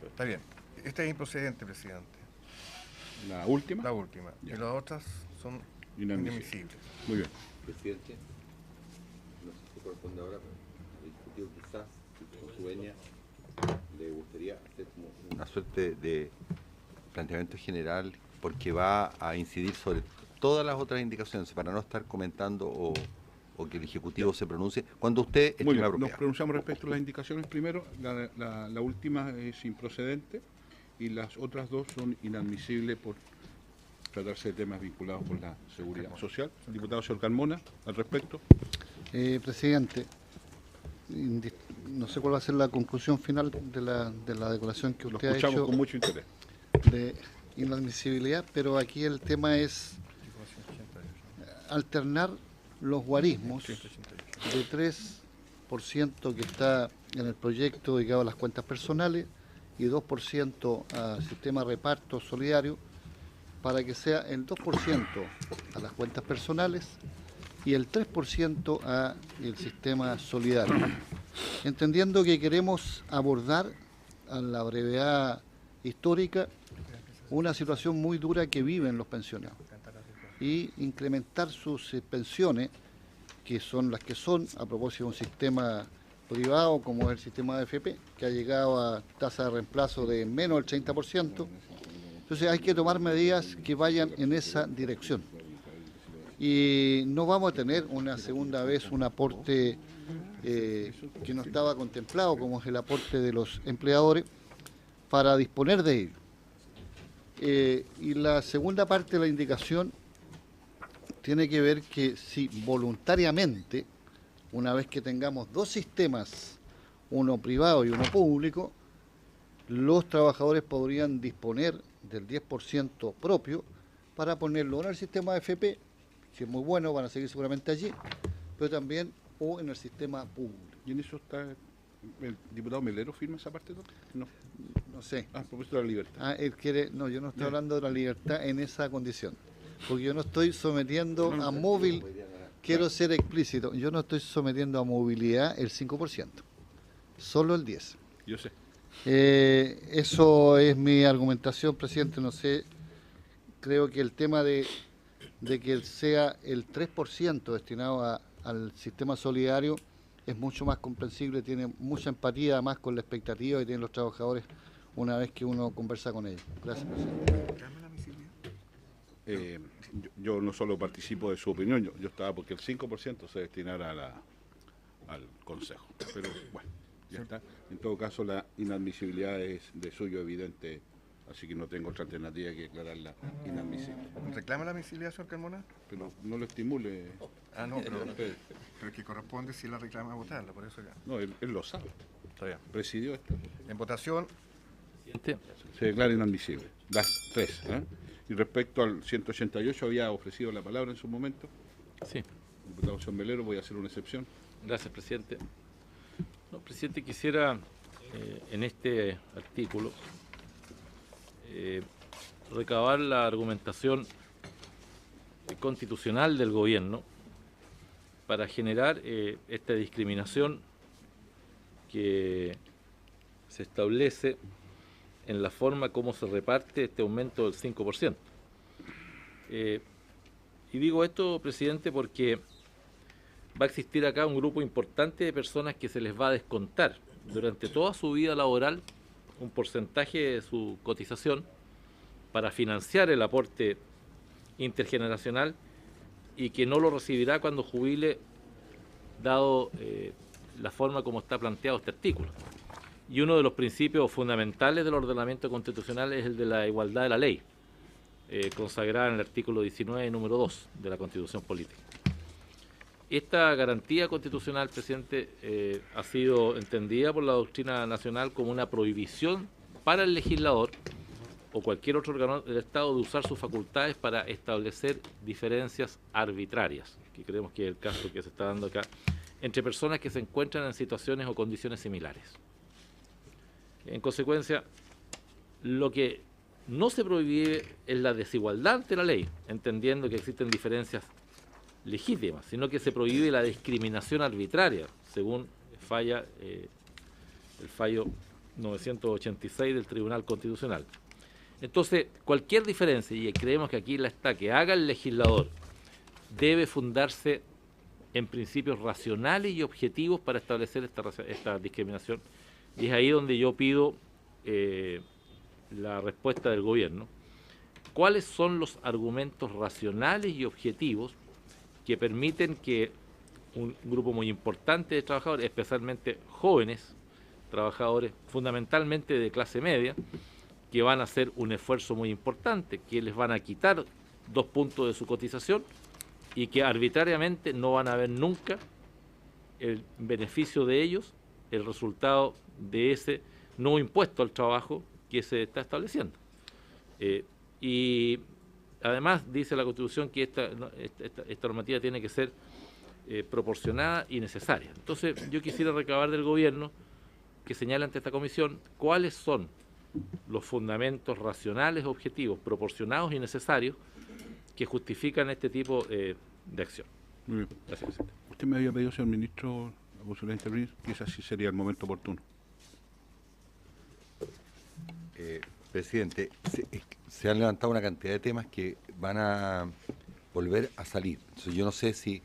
Está bien. Este es improcedente, presidente. ¿La última? La última. Ya. Y las otras son inadmisibles. Muy bien. Presidente, no sé si corresponde ahora, pero el discutido quizás con su venia le gustaría hacer como una suerte de planteamiento general, porque va a incidir sobre todas las otras indicaciones, para no estar comentando o que el Ejecutivo se pronuncie cuando usted Muy estime bien, apropiado. nos pronunciamos respecto a las indicaciones primero. La última es improcedente y las otras dos son inadmisibles por tratarse de temas vinculados con la seguridad social. Diputado señor Carmona, al respecto. Presidente, no sé cuál va a ser la conclusión final de la declaración que Lo usted ha escuchamos hecho con mucho interés. de inadmisibilidad, pero aquí el tema es alternar los guarismos de 3% que está en el proyecto dedicado a las cuentas personales y 2% al sistema de reparto solidario, para que sea el 2% a las cuentas personales y el 3% al sistema solidario. Entendiendo que queremos abordar a la brevedad histórica una situación muy dura que viven los pensionados y incrementar sus pensiones, que son las que son, a propósito de un sistema privado como es el sistema de AFP, que ha llegado a tasa de reemplazo de menos del 30%. Entonces hay que tomar medidas que vayan en esa dirección. Y no vamos a tener una segunda vez un aporte que no estaba contemplado, como es el aporte de los empleadores, para disponer de ello. Y la segunda parte de la indicación tiene que ver que si voluntariamente, una vez que tengamos dos sistemas, uno privado y uno público, los trabajadores podrían disponer del 10% propio para ponerlo en el sistema de AFP, que es muy bueno, van a seguir seguramente allí, pero también o en el sistema público. ¿Y en eso está el diputado Melero firma esa parte? No. No sé. A propósito de la libertad. Él quiere, no, yo no estoy hablando de la libertad en esa condición, porque yo no estoy sometiendo a móvil, quiero ser explícito, yo no estoy sometiendo a movilidad el 5%, solo el 10%. Yo sé. Eso es mi argumentación, presidente. No sé, creo que el tema de que sea el 3% destinado al sistema solidario es mucho más comprensible, tiene mucha empatía además con la expectativa que tienen los trabajadores una vez que uno conversa con ellos. Gracias, presidente. Yo no solo participo de su opinión, yo estaba porque el 5% se destinara al Consejo, pero bueno, ya está. En todo caso, la inadmisibilidad es de suyo evidente, así que no tengo otra alternativa que declararla inadmisible. ¿Reclama la admisibilidad, señor Carmona? Pero no lo estimule. Ah, no, pero que corresponde si la reclama votarla, por eso ya. No, él lo sabe. Está bien. Presidió esto. En votación. Se declara inadmisible. Las tres. Y respecto al 188, había ofrecido la palabra en su momento. Sí. Diputado señor Melero, voy a hacer una excepción. Gracias, presidente. No, presidente, quisiera en este artículo recabar la argumentación constitucional del gobierno para generar esta discriminación que se establece en la forma como se reparte este aumento del 5%. Y digo esto, presidente, porque va a existir acá un grupo importante de personas que se les va a descontar durante toda su vida laboral un porcentaje de su cotización para financiar el aporte intergeneracional y que no lo recibirá cuando jubile dado la forma como está planteado este artículo. Y uno de los principios fundamentales del ordenamiento constitucional es el de la igualdad de la ley, consagrada en el artículo 19, número 2 de la Constitución Política. Esta garantía constitucional, presidente, ha sido entendida por la doctrina nacional como una prohibición para el legislador o cualquier otro órgano del Estado de usar sus facultades para establecer diferencias arbitrarias, que creemos que es el caso que se está dando acá, entre personas que se encuentran en situaciones o condiciones similares. En consecuencia, lo que no se prohíbe es la desigualdad ante la ley, entendiendo que existen diferencias legítimas, sino que se prohíbe la discriminación arbitraria, según falla el fallo 986 del Tribunal Constitucional. Entonces, cualquier diferencia, y creemos que aquí la está, que haga el legislador, debe fundarse en principios racionales y objetivos para establecer esta discriminación. Y es ahí donde yo pido la respuesta del gobierno. ¿Cuáles son los argumentos racionales y objetivos que permiten que un grupo muy importante de trabajadores, especialmente jóvenes trabajadores, fundamentalmente de clase media, que van a hacer un esfuerzo muy importante, que les van a quitar 2 puntos de su cotización y que arbitrariamente no van a ver nunca el beneficio de ellos, el resultado de ese nuevo impuesto al trabajo que se está estableciendo? Y además dice la Constitución que esta normativa tiene que ser proporcionada y necesaria. Entonces yo quisiera recabar del gobierno que señale ante esta comisión cuáles son los fundamentos racionales, objetivos, proporcionados y necesarios que justifican este tipo de acción. Muy bien. Gracias, presidente. Usted me había pedido, señor ministro, la posibilidad de intervenir, quizás sí sería el momento oportuno. Presidente, se han levantado una cantidad de temas que van a volver a salir. Entonces, yo no sé si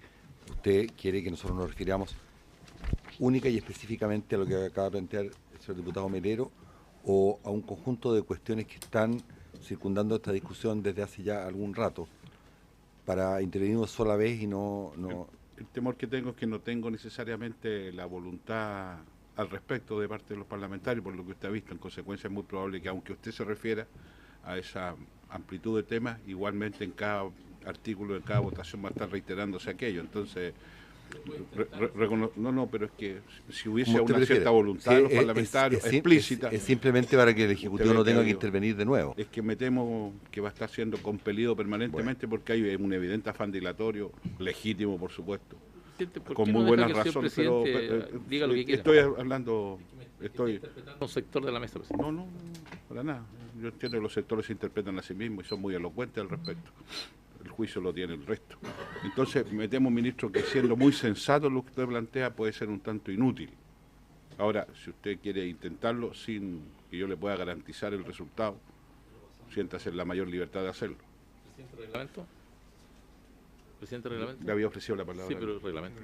usted quiere que nosotros nos refiramos única y específicamente a lo que acaba de plantear el señor diputado Melero o a un conjunto de cuestiones que están circundando esta discusión desde hace ya algún rato para intervenir una sola vez y no... El temor que tengo es que no tengo necesariamente la voluntad al respecto de parte de los parlamentarios, por lo que usted ha visto. En consecuencia es muy probable que aunque usted se refiera a esa amplitud de temas, igualmente en cada artículo, en cada votación va a estar reiterándose aquello. Entonces, pero es que si hubiese una cierta voluntad de los parlamentarios explícita... Es simplemente para que el Ejecutivo no tenga que intervenir de nuevo. Es que me temo que va a estar siendo compelido permanentemente porque hay un evidente afán dilatorio, legítimo por supuesto, con muy buena razón, pero diga lo que quiera. Estoy hablando... Estoy interpretando un sector de la mesa, presidente. No, para nada. Yo entiendo que los sectores se interpretan a sí mismos y son muy elocuentes al respecto. El juicio lo tiene el resto. Entonces, me temo, ministro, que siendo muy sensato lo que usted plantea puede ser un tanto inútil. Ahora, si usted quiere intentarlo sin que yo le pueda garantizar el resultado, siéntase en la mayor libertad de hacerlo. ¿Presidente del reglamento? ¿Presidente del reglamento? Le había ofrecido la palabra. Sí, pero el reglamento.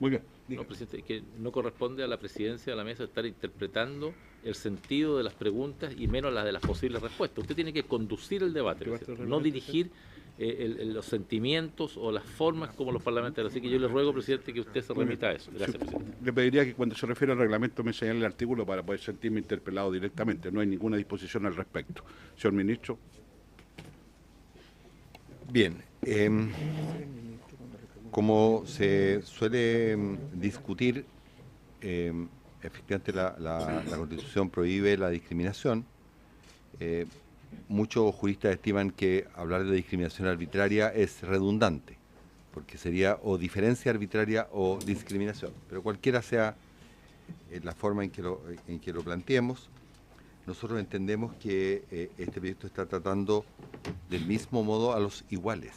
Muy bien. No, presidente, que no corresponde a la presidencia de la mesa estar interpretando el sentido de las preguntas y menos las de las posibles respuestas. Usted tiene que conducir el debate, no dirigir los sentimientos o las formas como los parlamentarios. Así que yo le ruego, presidente, que usted se remita a eso. Gracias, presidente. Le pediría que cuando se refiere al reglamento me señale el artículo para poder sentirme interpelado directamente. No hay ninguna disposición al respecto. Señor ministro. Bien. Como se suele discutir, efectivamente la Constitución prohíbe la discriminación. Muchos juristas estiman que hablar de discriminación arbitraria es redundante, porque sería o diferencia arbitraria o discriminación. Pero cualquiera sea la forma en que lo planteemos, nosotros entendemos que este proyecto está tratando del mismo modo a los iguales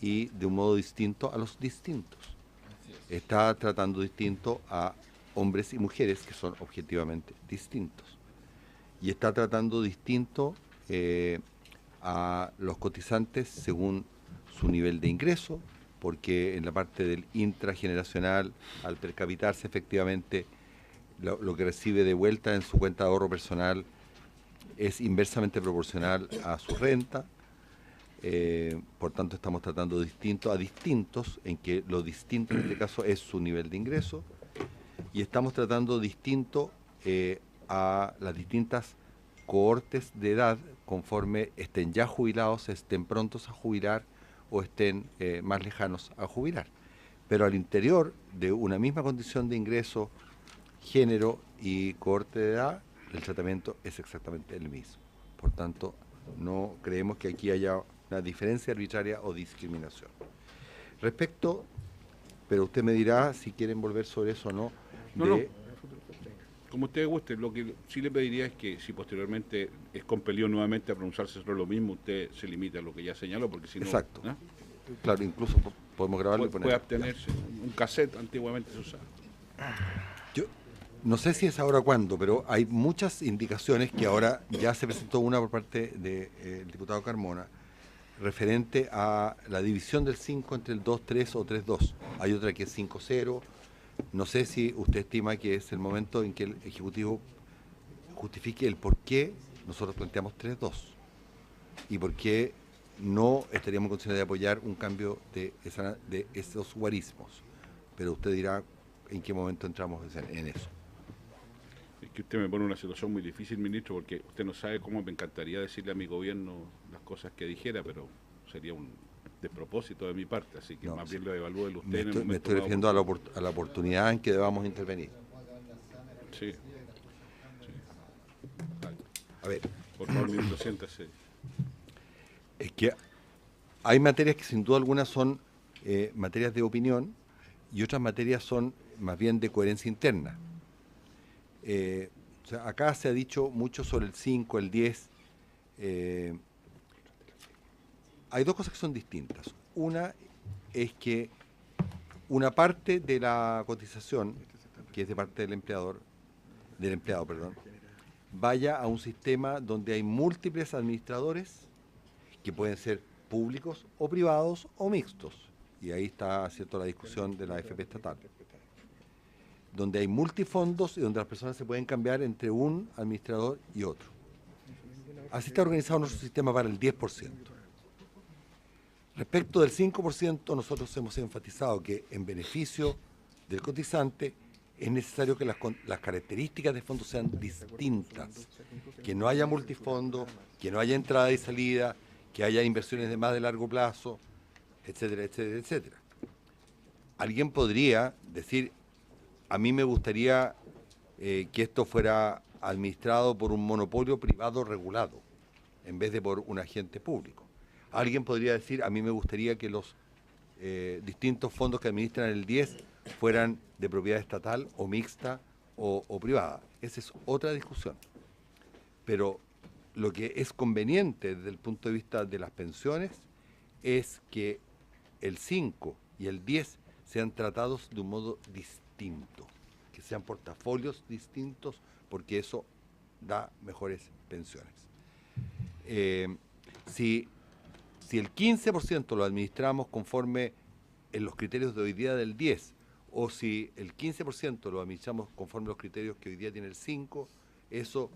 y de un modo distinto a los distintos. Está tratando distinto a hombres y mujeres que son objetivamente distintos. Y está tratando distinto a los cotizantes según su nivel de ingreso, porque en la parte del intrageneracional, al percapitarse efectivamente, lo que recibe de vuelta en su cuenta de ahorro personal es inversamente proporcional a su renta. Por tanto, estamos tratando distintos a distintos, en que lo distinto en este caso es su nivel de ingreso, y estamos tratando distinto a las distintas cohortes de edad conforme estén ya jubilados, estén prontos a jubilar o estén más lejanos a jubilar. Pero al interior de una misma condición de ingreso, género y cohorte de edad, el tratamiento es exactamente el mismo. Por tanto, no creemos que aquí haya una diferencia arbitraria o discriminación. Respecto, pero usted me dirá si quieren volver sobre eso o no. No. Como usted guste, lo que sí le pediría es que si posteriormente es compelido nuevamente a pronunciarse sobre lo mismo, usted se limite a lo que ya señaló, porque si no... Exacto. ¿no? Claro, incluso podemos grabarlo y ponerlo. Puede abstenerse. Un cassette antiguamente se usaba. Yo no sé si es ahora o cuándo, pero hay muchas indicaciones que ahora ya se presentó una por parte del diputado Carmona referente a la división del 5 entre el 2-3 o 3-2. Hay otra que es 5-0. No sé si usted estima que es el momento en que el Ejecutivo justifique el por qué nosotros planteamos 3-2 y por qué no estaríamos en condiciones de apoyar un cambio de esos guarismos. Pero usted dirá en qué momento entramos en eso. Es que usted me pone una situación muy difícil, ministro, porque usted no sabe cómo me encantaría decirle a mi gobierno las cosas que dijera, pero sería un despropósito de mi parte, así que No, más bien lo evalúe usted en el momento. Me estoy refiriendo a la oportunidad en que debamos intervenir. Sí. A ver. Por favor, ministro, siéntase. Es que hay materias que sin duda alguna son materias de opinión y otras materias son más bien de coherencia interna. O sea, acá se ha dicho mucho sobre el 5, el 10. Hay dos cosas que son distintas. Una es que una parte de la cotización, que es de parte del empleado, vaya a un sistema donde hay múltiples administradores que pueden ser públicos o privados o mixtos. Y ahí está, ¿cierto?, la discusión de la AFP estatal. Donde hay multifondos y donde las personas se pueden cambiar entre un administrador y otro. Así está organizado nuestro sistema para el 10%. Respecto del 5%, nosotros hemos enfatizado que en beneficio del cotizante es necesario que las características de fondos sean distintas, que no haya multifondo, que no haya entrada y salida, que haya inversiones de más de largo plazo, etcétera, etcétera, etcétera. Alguien podría decir, a mí me gustaría que esto fuera administrado por un monopolio privado regulado, en vez de por un agente público. Alguien podría decir, a mí me gustaría que los distintos fondos que administran el 10 fueran de propiedad estatal o mixta o privada. Esa es otra discusión. Pero lo que es conveniente desde el punto de vista de las pensiones es que el 5 y el 10 sean tratados de un modo distinto, que sean portafolios distintos, porque eso da mejores pensiones. Si el 15% lo administramos conforme en los criterios de hoy día del 10, o si el 15% lo administramos conforme a los criterios que hoy día tiene el 5, eso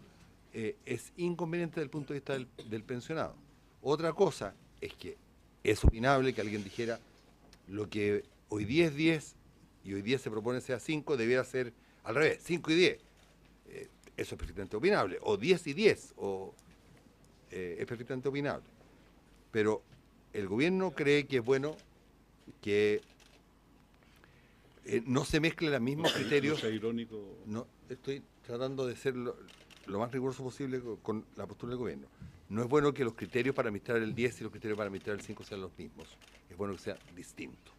es inconveniente desde el punto de vista del pensionado. Otra cosa es que es opinable que alguien dijera lo que hoy día es 10 y hoy día se propone sea 5, debiera ser al revés, 5 y 10. Eso es perfectamente opinable. O 10 y 10, es perfectamente opinable. Pero el gobierno cree que es bueno que no se mezclen los mismos criterios. No sea irónico. No, estoy tratando de ser lo más riguroso posible con la postura del gobierno. No es bueno que los criterios para administrar el 10 y los criterios para administrar el 5 sean los mismos. Es bueno que sea distinto.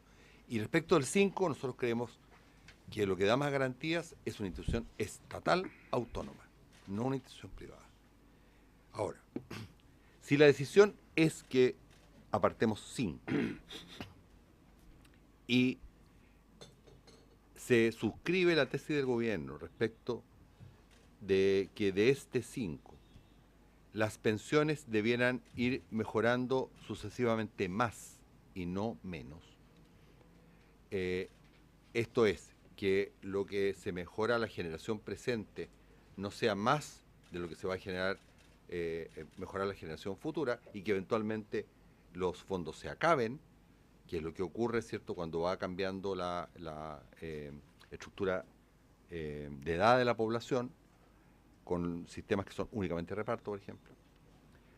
Y respecto al 5, nosotros creemos que lo que da más garantías es una institución estatal autónoma, no una institución privada. Ahora, si la decisión es que apartemos 5 y se suscribe la tesis del gobierno respecto de que de este 5 las pensiones debieran ir mejorando sucesivamente más y no menos. Esto es, que lo que se mejora a la generación presente no sea más de lo que se va a generar, mejorar la generación futura, y que eventualmente los fondos se acaben, que es lo que ocurre, ¿cierto?, cuando va cambiando la estructura de edad de la población, con sistemas que son únicamente reparto, por ejemplo.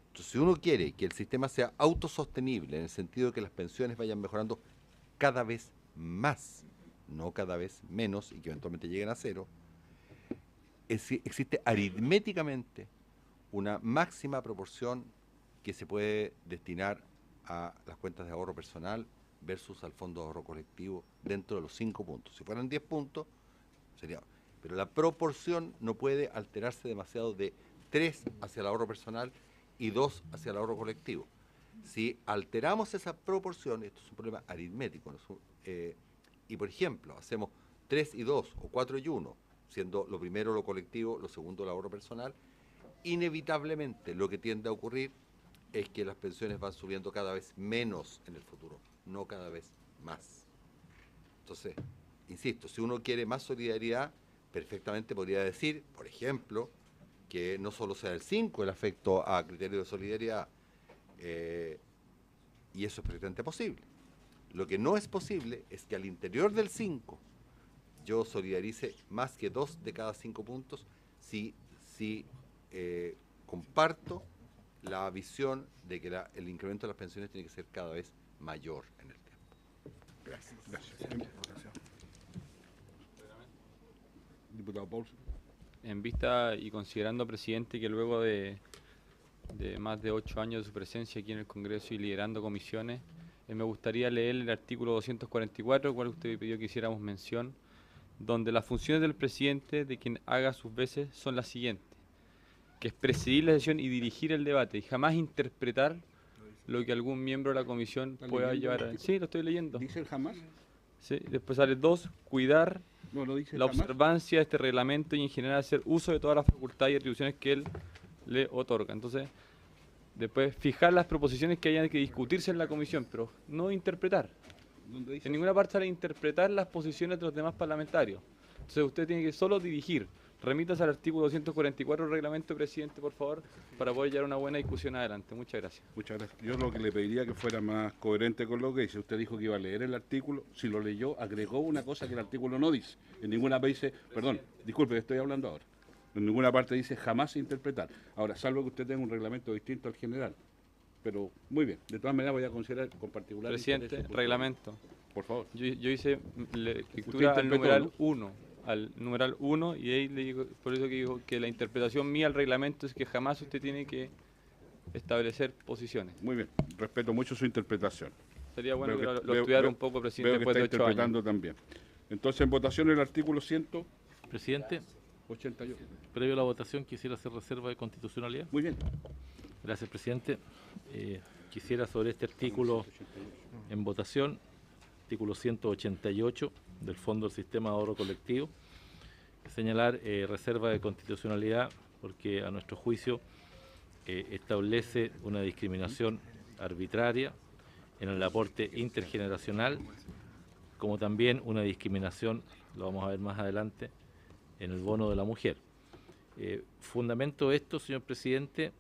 Entonces, si uno quiere que el sistema sea autosostenible, en el sentido de que las pensiones vayan mejorando cada vez más, no cada vez menos, y que eventualmente lleguen a cero, existe aritméticamente una máxima proporción que se puede destinar a las cuentas de ahorro personal versus al fondo de ahorro colectivo dentro de los 5 puntos. Si fueran 10 puntos, sería... Pero la proporción no puede alterarse demasiado de 3 hacia el ahorro personal y 2 hacia el ahorro colectivo. Si alteramos esa proporción, esto es un problema aritmético, ¿no? Y por ejemplo, hacemos 3 y 2 o 4 y 1, siendo lo primero lo colectivo, lo segundo el ahorro personal, inevitablemente lo que tiende a ocurrir es que las pensiones van subiendo cada vez menos en el futuro, no cada vez más. Entonces, insisto, si uno quiere más solidaridad, perfectamente podría decir, por ejemplo, que no solo sea el 5 el afecto a criterios de solidaridad, y eso es perfectamente posible. Lo que no es posible es que al interior del 5 yo solidarice más que 2 de cada 5 puntos si comparto la visión de que el incremento de las pensiones tiene que ser cada vez mayor en el tiempo. Gracias. Gracias. Diputado Paulsen. En vista y considerando, presidente, que luego de más de 8 años de su presencia aquí en el Congreso y liderando comisiones, me gustaría leer el artículo 244, el cual usted pidió que hiciéramos mención, donde las funciones del presidente, de quien haga sus veces, son las siguientes: que es presidir la sesión y dirigir el debate, y jamás interpretar lo que algún miembro de la comisión pueda llevar a... Sí, lo estoy leyendo. ¿Dice el jamás? Sí, después sale 2, cuidar No, lo dice la jamás. observancia de este reglamento y en general hacer uso de todas las facultades y atribuciones que él le otorga. Entonces, después fijar las proposiciones que hayan que discutirse en la comisión, pero no interpretar. ¿Dónde dice En ninguna parte sale interpretar las posiciones de los demás parlamentarios. Entonces usted tiene que solo dirigir. Remítase al artículo 244 del reglamento, presidente, por favor, para poder llevar una buena discusión adelante. Muchas gracias. Muchas gracias. Yo lo que le pediría que fuera más coherente con lo que dice. Usted dijo que iba a leer el artículo. Si lo leyó, agregó una cosa que el artículo no dice. En ninguna parte dice, perdón, disculpe, estoy hablando ahora. En ninguna parte dice jamás interpretar. Ahora, salvo que usted tenga un reglamento distinto al general. Pero muy bien. De todas maneras voy a considerar con particular Presidente, interés, reglamento. Por favor. Yo hice lectura al numeral 1. Al numeral 1 y ahí le digo, por eso que digo que la interpretación mía al reglamento es que jamás usted tiene que establecer posiciones. Muy bien, respeto mucho su interpretación. Sería bueno Veo que lo estudiara un poco, presidente, veo que después de está 8 interpretando años. también. Entonces, en votación el artículo 188. Presidente, previo a la votación quisiera hacer reserva de constitucionalidad. Muy bien. Gracias, presidente. Quisiera sobre este artículo en votación, artículo 188 del Fondo del Sistema de Ahorro Colectivo, señalar reserva de constitucionalidad porque a nuestro juicio establece una discriminación arbitraria en el aporte intergeneracional, como también una discriminación, lo vamos a ver más adelante, en el bono de la mujer. Fundamento esto, señor presidente,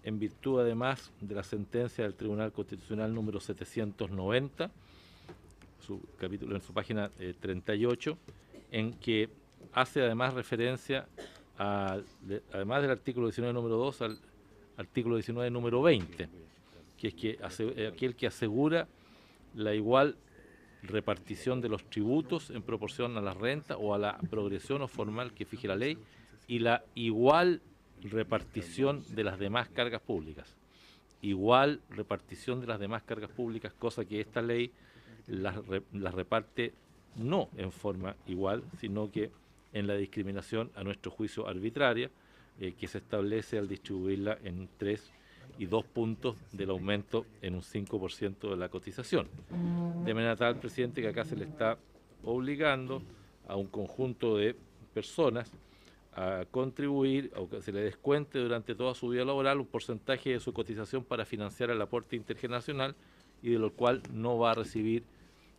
en virtud además de la sentencia del Tribunal Constitucional número 790, su capítulo en su página 38, en que hace además referencia, además del artículo 19 número 2, al artículo 19 número 20, que es que aquel que asegura la igual repartición de los tributos en proporción a la renta o a la progresión o formal que fije la ley y la igual repartición de las demás cargas públicas. Igual repartición de las demás cargas públicas, cosa que esta ley las reparte no en forma igual, sino que en la discriminación, a nuestro juicio arbitraria, que se establece al distribuirla en 3 y 2 puntos del aumento en un 5% de la cotización. De manera tal, presidente, que acá se le está obligando a un conjunto de personas a contribuir, o que se le descuente durante toda su vida laboral un porcentaje de su cotización para financiar el aporte intergeneracional y de lo cual no va a recibir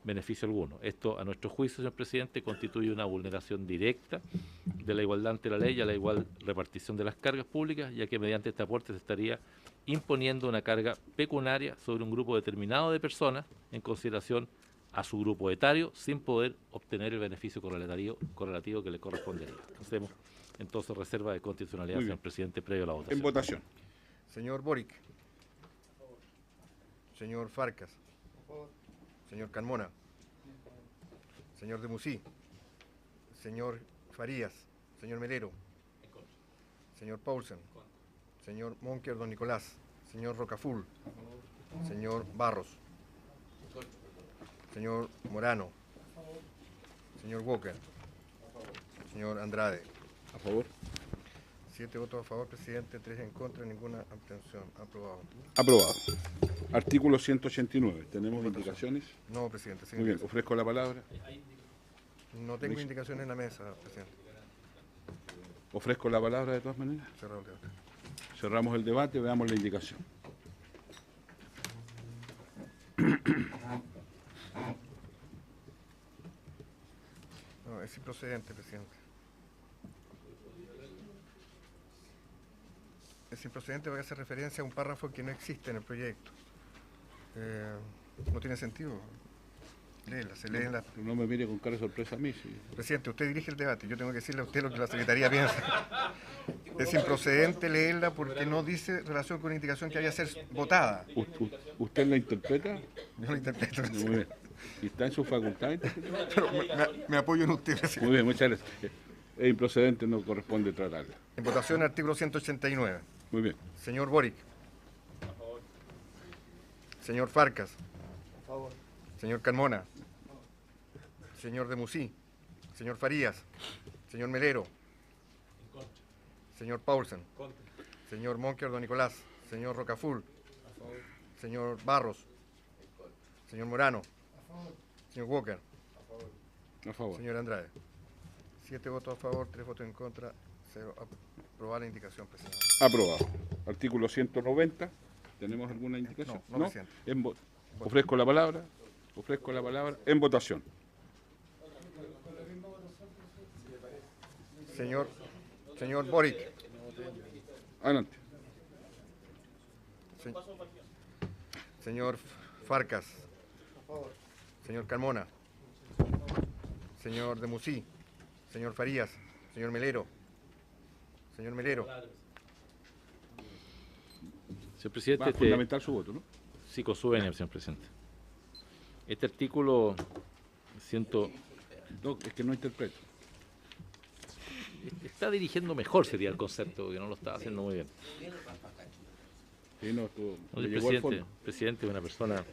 beneficio alguno. Esto, a nuestro juicio, señor presidente, constituye una vulneración directa de la igualdad ante la ley y a la igual repartición de las cargas públicas, ya que mediante este aporte se estaría imponiendo una carga pecuniaria sobre un grupo determinado de personas en consideración a su grupo etario, sin poder obtener el beneficio correlativo que le correspondería. Hacemos entonces reserva de constitucionalidad, señor presidente, previo a la votación. En votación. Señor Boric. Señor Farcas. Señor Carmona. Señor Demusí. Señor Farías. Señor Melero. Señor Paulsen. Señor Monker Don Nicolás. Señor Rocaful. Señor Barros. Señor Morano. Señor Walker. Señor Andrade. A favor. 7 votos a favor, presidente, 3 en contra, ninguna abstención. Aprobado. Aprobado. Artículo 189. ¿Tenemos indicaciones? No, presidente. Muy bien. Ofrezco la palabra. No tengo indicaciones en la mesa, presidente. Ofrezco la palabra de todas maneras. Cerrado el debate. Cerramos el debate, veamos la indicación. No, es improcedente, presidente. Es improcedente porque hace referencia a un párrafo que no existe en el proyecto. No tiene sentido. Léela, se lee en la... No me mire con cara de sorpresa a mí. Sí. Presidente, usted dirige el debate. Yo tengo que decirle a usted lo que la Secretaría piensa. Es improcedente leerla porque no dice relación con indicación que haya ser votada. ¿Usted la interpreta? Yo la interpreto. Muy bien. ¿Y está en su facultad? Pero me apoyo en usted, presidente. Muy bien, muchas gracias. Es improcedente, no corresponde tratarla. En votación, artículo 189. Muy bien. Señor Boric. A favor. Señor Farcas. A favor. Señor Carmona. Señor Demusí. Señor Farías. Señor Melero. En contra. Señor Paulsen. Contra. Señor Monker Don Nicolás. Señor Rocaful. A favor. Señor Barros. En contra. Señor Morano. A favor. Señor Walker. A favor. A favor. Señor Andrade. 7 votos a favor, 3 votos en contra. 0. Aprobar la indicación, presidente. Aprobado. Artículo 190. ¿Tenemos alguna indicación? No, presidente. Ofrezco la palabra. Ofrezco la palabra en votación. Señor Boric. Adelante. Señor Farcas. Señor Carmona. Señor Demusí. Señor Farías. Señor Melero. Señor Melero. Señor presidente, Va a fundamentar su voto, ¿no? Sí, con su venia, señor presidente. Este artículo No, es que no interpreto. está dirigiendo mejor, sería el concepto, porque no lo está haciendo muy bien. Sí, no, No, le el llegó al fondo. presidente es una persona...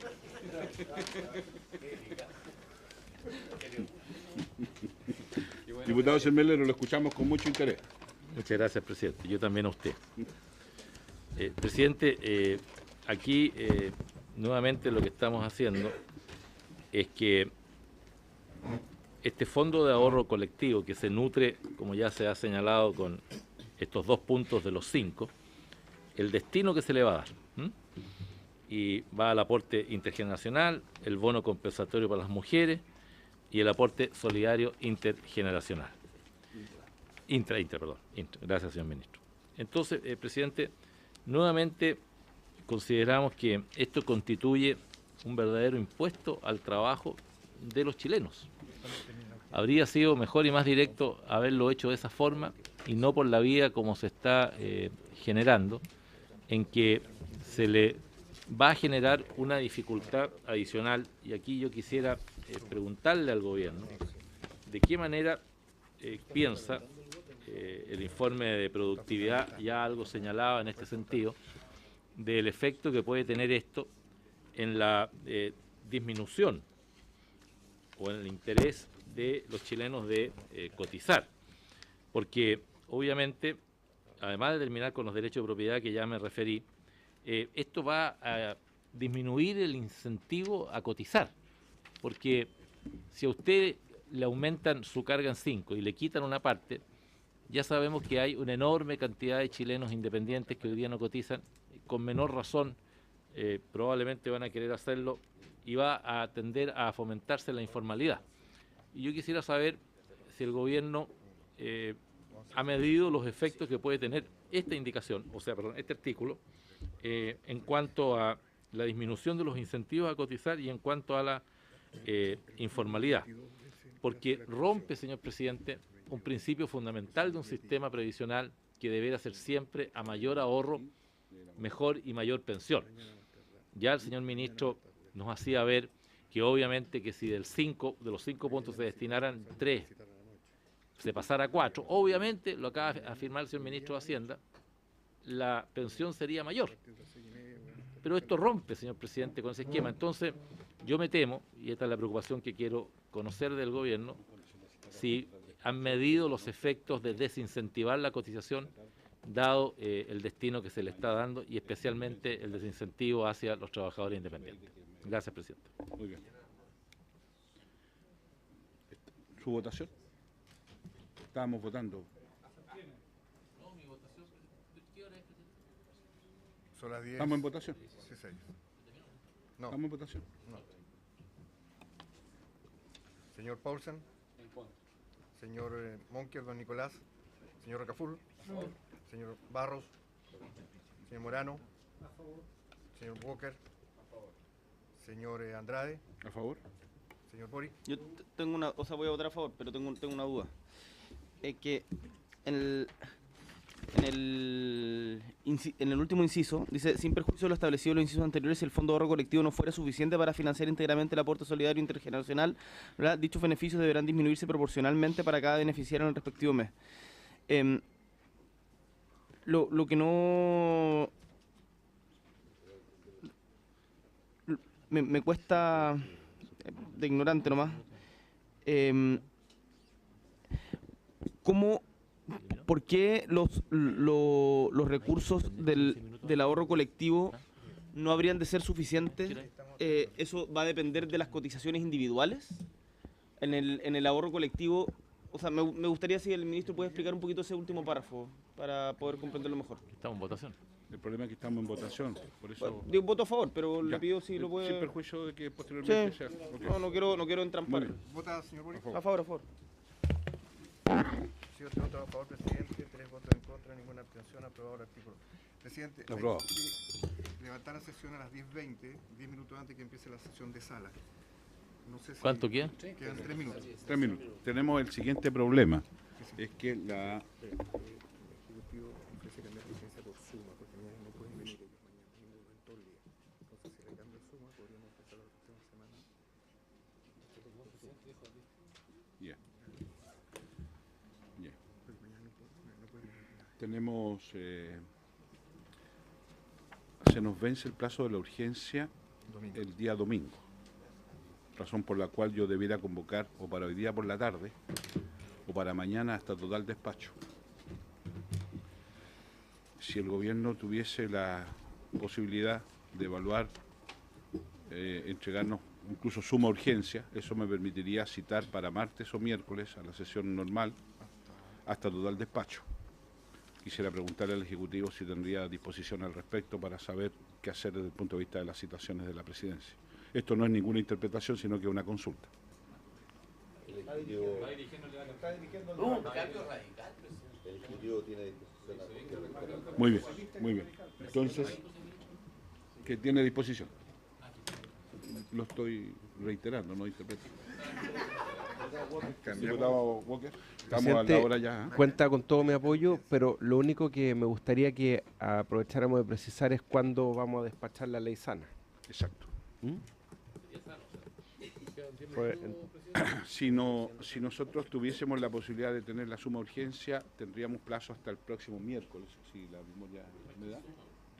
Diputado Melero, lo escuchamos con mucho interés. Muchas gracias, presidente. Yo también a usted. Presidente, aquí nuevamente lo que estamos haciendo es que este fondo de ahorro colectivo que se nutre, como ya se ha señalado con estos 2 puntos de los 5, el destino que se le va a dar. Y va al aporte intergeneracional, el bono compensatorio para las mujeres y el aporte solidario intergeneracional. Gracias, señor ministro. Entonces, presidente, nuevamente consideramos que esto constituye un verdadero impuesto al trabajo de los chilenos. Habría sido mejor y más directo haberlo hecho de esa forma y no por la vía como se está generando, en que se le va a generar una dificultad adicional. Y aquí yo quisiera preguntarle al gobierno de qué manera piensa, el informe de productividad ya algo señalaba en este sentido, del efecto que puede tener esto en la disminución o en el interés de los chilenos de cotizar. Porque obviamente, además de terminar con los derechos de propiedad que ya me referí, esto va a disminuir el incentivo a cotizar. Porque si a usted le aumentan su carga en 5 y le quitan una parte, ya sabemos que hay una enorme cantidad de chilenos independientes que hoy día no cotizan, con menor razón probablemente van a querer hacerlo y va a tender a fomentarse la informalidad. Y yo quisiera saber si el gobierno ha medido los efectos que puede tener esta indicación, o sea, perdón, este artículo, en cuanto a la disminución de los incentivos a cotizar y en cuanto a la informalidad, porque rompe, señor presidente, un principio fundamental de un sistema previsional que deberá ser siempre a mayor ahorro, mejor y mayor pensión. Ya el señor ministro nos hacía ver que obviamente que si de los 5 puntos se destinaran 3, se pasara a 4, obviamente, lo acaba de afirmar el señor ministro de Hacienda, la pensión sería mayor. Pero esto rompe, señor presidente, con ese esquema. Entonces, yo me temo, y esta es la preocupación que quiero conocer del gobierno, si han medido los efectos de desincentivar la cotización, dado el destino que se le está dando y especialmente el desincentivo hacia los trabajadores independientes. Gracias, presidente. Muy bien. ¿Su votación? Estábamos votando. Son las 10. ¿Estamos en votación? 16. No. ¿Estamos en votación? No. Señor Paulsen. Señor Monker, don Nicolás. Señor Rocaful. Señor Barros. Señor Morano. Señor Walker. Señor Andrade. ¿A favor? Señor Bori. Yo tengo una, o sea, voy a votar a favor, pero tengo una duda. Es que en el último inciso, dice, sin perjuicio de lo establecido en los incisos anteriores, si el Fondo de Ahorro Colectivo no fuera suficiente para financiar íntegramente el aporte solidario intergeneracional, ¿verdad?, dichos beneficios deberán disminuirse proporcionalmente para cada beneficiario en el respectivo mes. Lo que no... Me cuesta, de ignorante nomás, ¿por qué los recursos del ahorro colectivo no habrían de ser suficientes? ¿Eso va a depender de las cotizaciones individuales? En el ahorro colectivo, o sea, me gustaría si el ministro puede explicar un poquito ese último párrafo para poder comprenderlo mejor. Estamos en votación. El problema es que estamos en votación, por eso... Bueno, digo voto a favor, pero Ya. le pido si lo puede... Sin perjuicio de que posteriormente Sí. sea... Ok. No quiero entrampar. Muy bien. ¿Vota, señor Bori? A favor, a favor. Sí, otro voto a favor, presidente. 3 votos en contra, ninguna abstención. Aprobado el artículo. Presidente, Aprobado. levantar la sesión a las 10:20, 10 minutos antes que empiece la sesión de sala. No sé si ¿Cuánto queda? Quedan 3 minutos. 3 minutos. Tenemos el siguiente problema, es que la... Ejecutivo ofrece cambiar licencia por suma, porque no pueden venir ellos mañana, ninguno, en todo el día. Entonces, si le cambia suma, podríamos empezar la próxima semana. Ya. Ya. Tenemos... se nos vence el plazo de la urgencia el día domingo, razón por la cual yo debiera convocar o para hoy día por la tarde o para mañana hasta total despacho. Si el gobierno tuviese la posibilidad de evaluar, entregarnos incluso suma urgencia, eso me permitiría citar para martes o miércoles a la sesión normal hasta total despacho. Quisiera preguntarle al Ejecutivo si tendría disposición al respecto para saber qué hacer desde el punto de vista de las citaciones de la Presidencia. Esto no es ninguna interpretación, sino que es una consulta. Muy bien, muy bien. Entonces, ¿qué tiene disposición? Lo estoy reiterando, no interpreto. Diputado Walker, estamos a la hora ya. Cuenta con todo mi apoyo, pero lo único que me gustaría que aprovecháramos de precisar es cuándo vamos a despachar la ley sana. Exacto. ¿Mm? Si nosotros tuviésemos la posibilidad de tener la suma urgencia, tendríamos plazo hasta el próximo miércoles, si la memoria me da.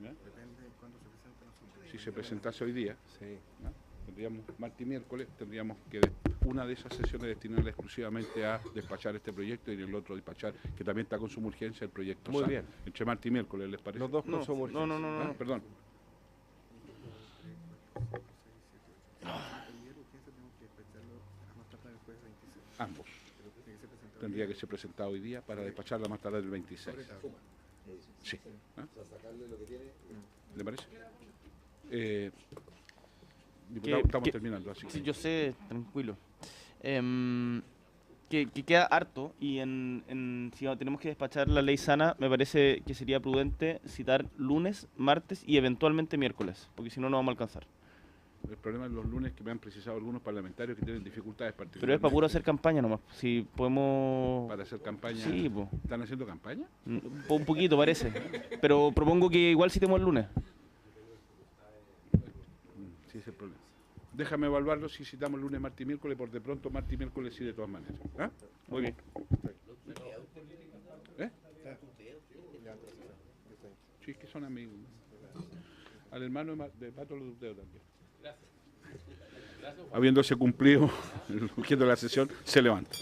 ¿Ya? Depende de cuándo se presenta la suma. Si se presentase hoy día, sí. ¿ya? Tendríamos martes y miércoles, tendríamos que una de esas sesiones destinarla exclusivamente a despachar este proyecto y el otro despachar, que también está con suma urgencia, el proyecto. Muy bien. Entre martes y miércoles, ¿les parece? Los dos con suma urgencia. No. Perdón. Ambos. Tendría que ser presentado hoy día para despacharla más tarde del 26. Sí. ¿Le parece? Diputado, estamos terminando, así que... Sí, yo sé, tranquilo. Que queda harto y si tenemos que despachar la ley sana, me parece que sería prudente citar lunes, martes y eventualmente miércoles, porque si no, no vamos a alcanzar. El problema es los lunes que me han precisado algunos parlamentarios que tienen dificultades particulares. Pero es para puro hacer campaña nomás. Si podemos... ¿Para hacer campaña? Sí, pues. ¿Están haciendo campaña? Un poquito parece. Pero propongo que igual citemos el lunes. Sí, ese es el problema. Déjame evaluarlo si citamos lunes, martes y miércoles, por de pronto martes y miércoles sí de todas maneras. ¿Ah? Muy bien. ¿Eh? Sí, es que son amigos. Al hermano de Pato lo tuteo también. Habiéndose cumplido el objeto de la sesión, se levanta.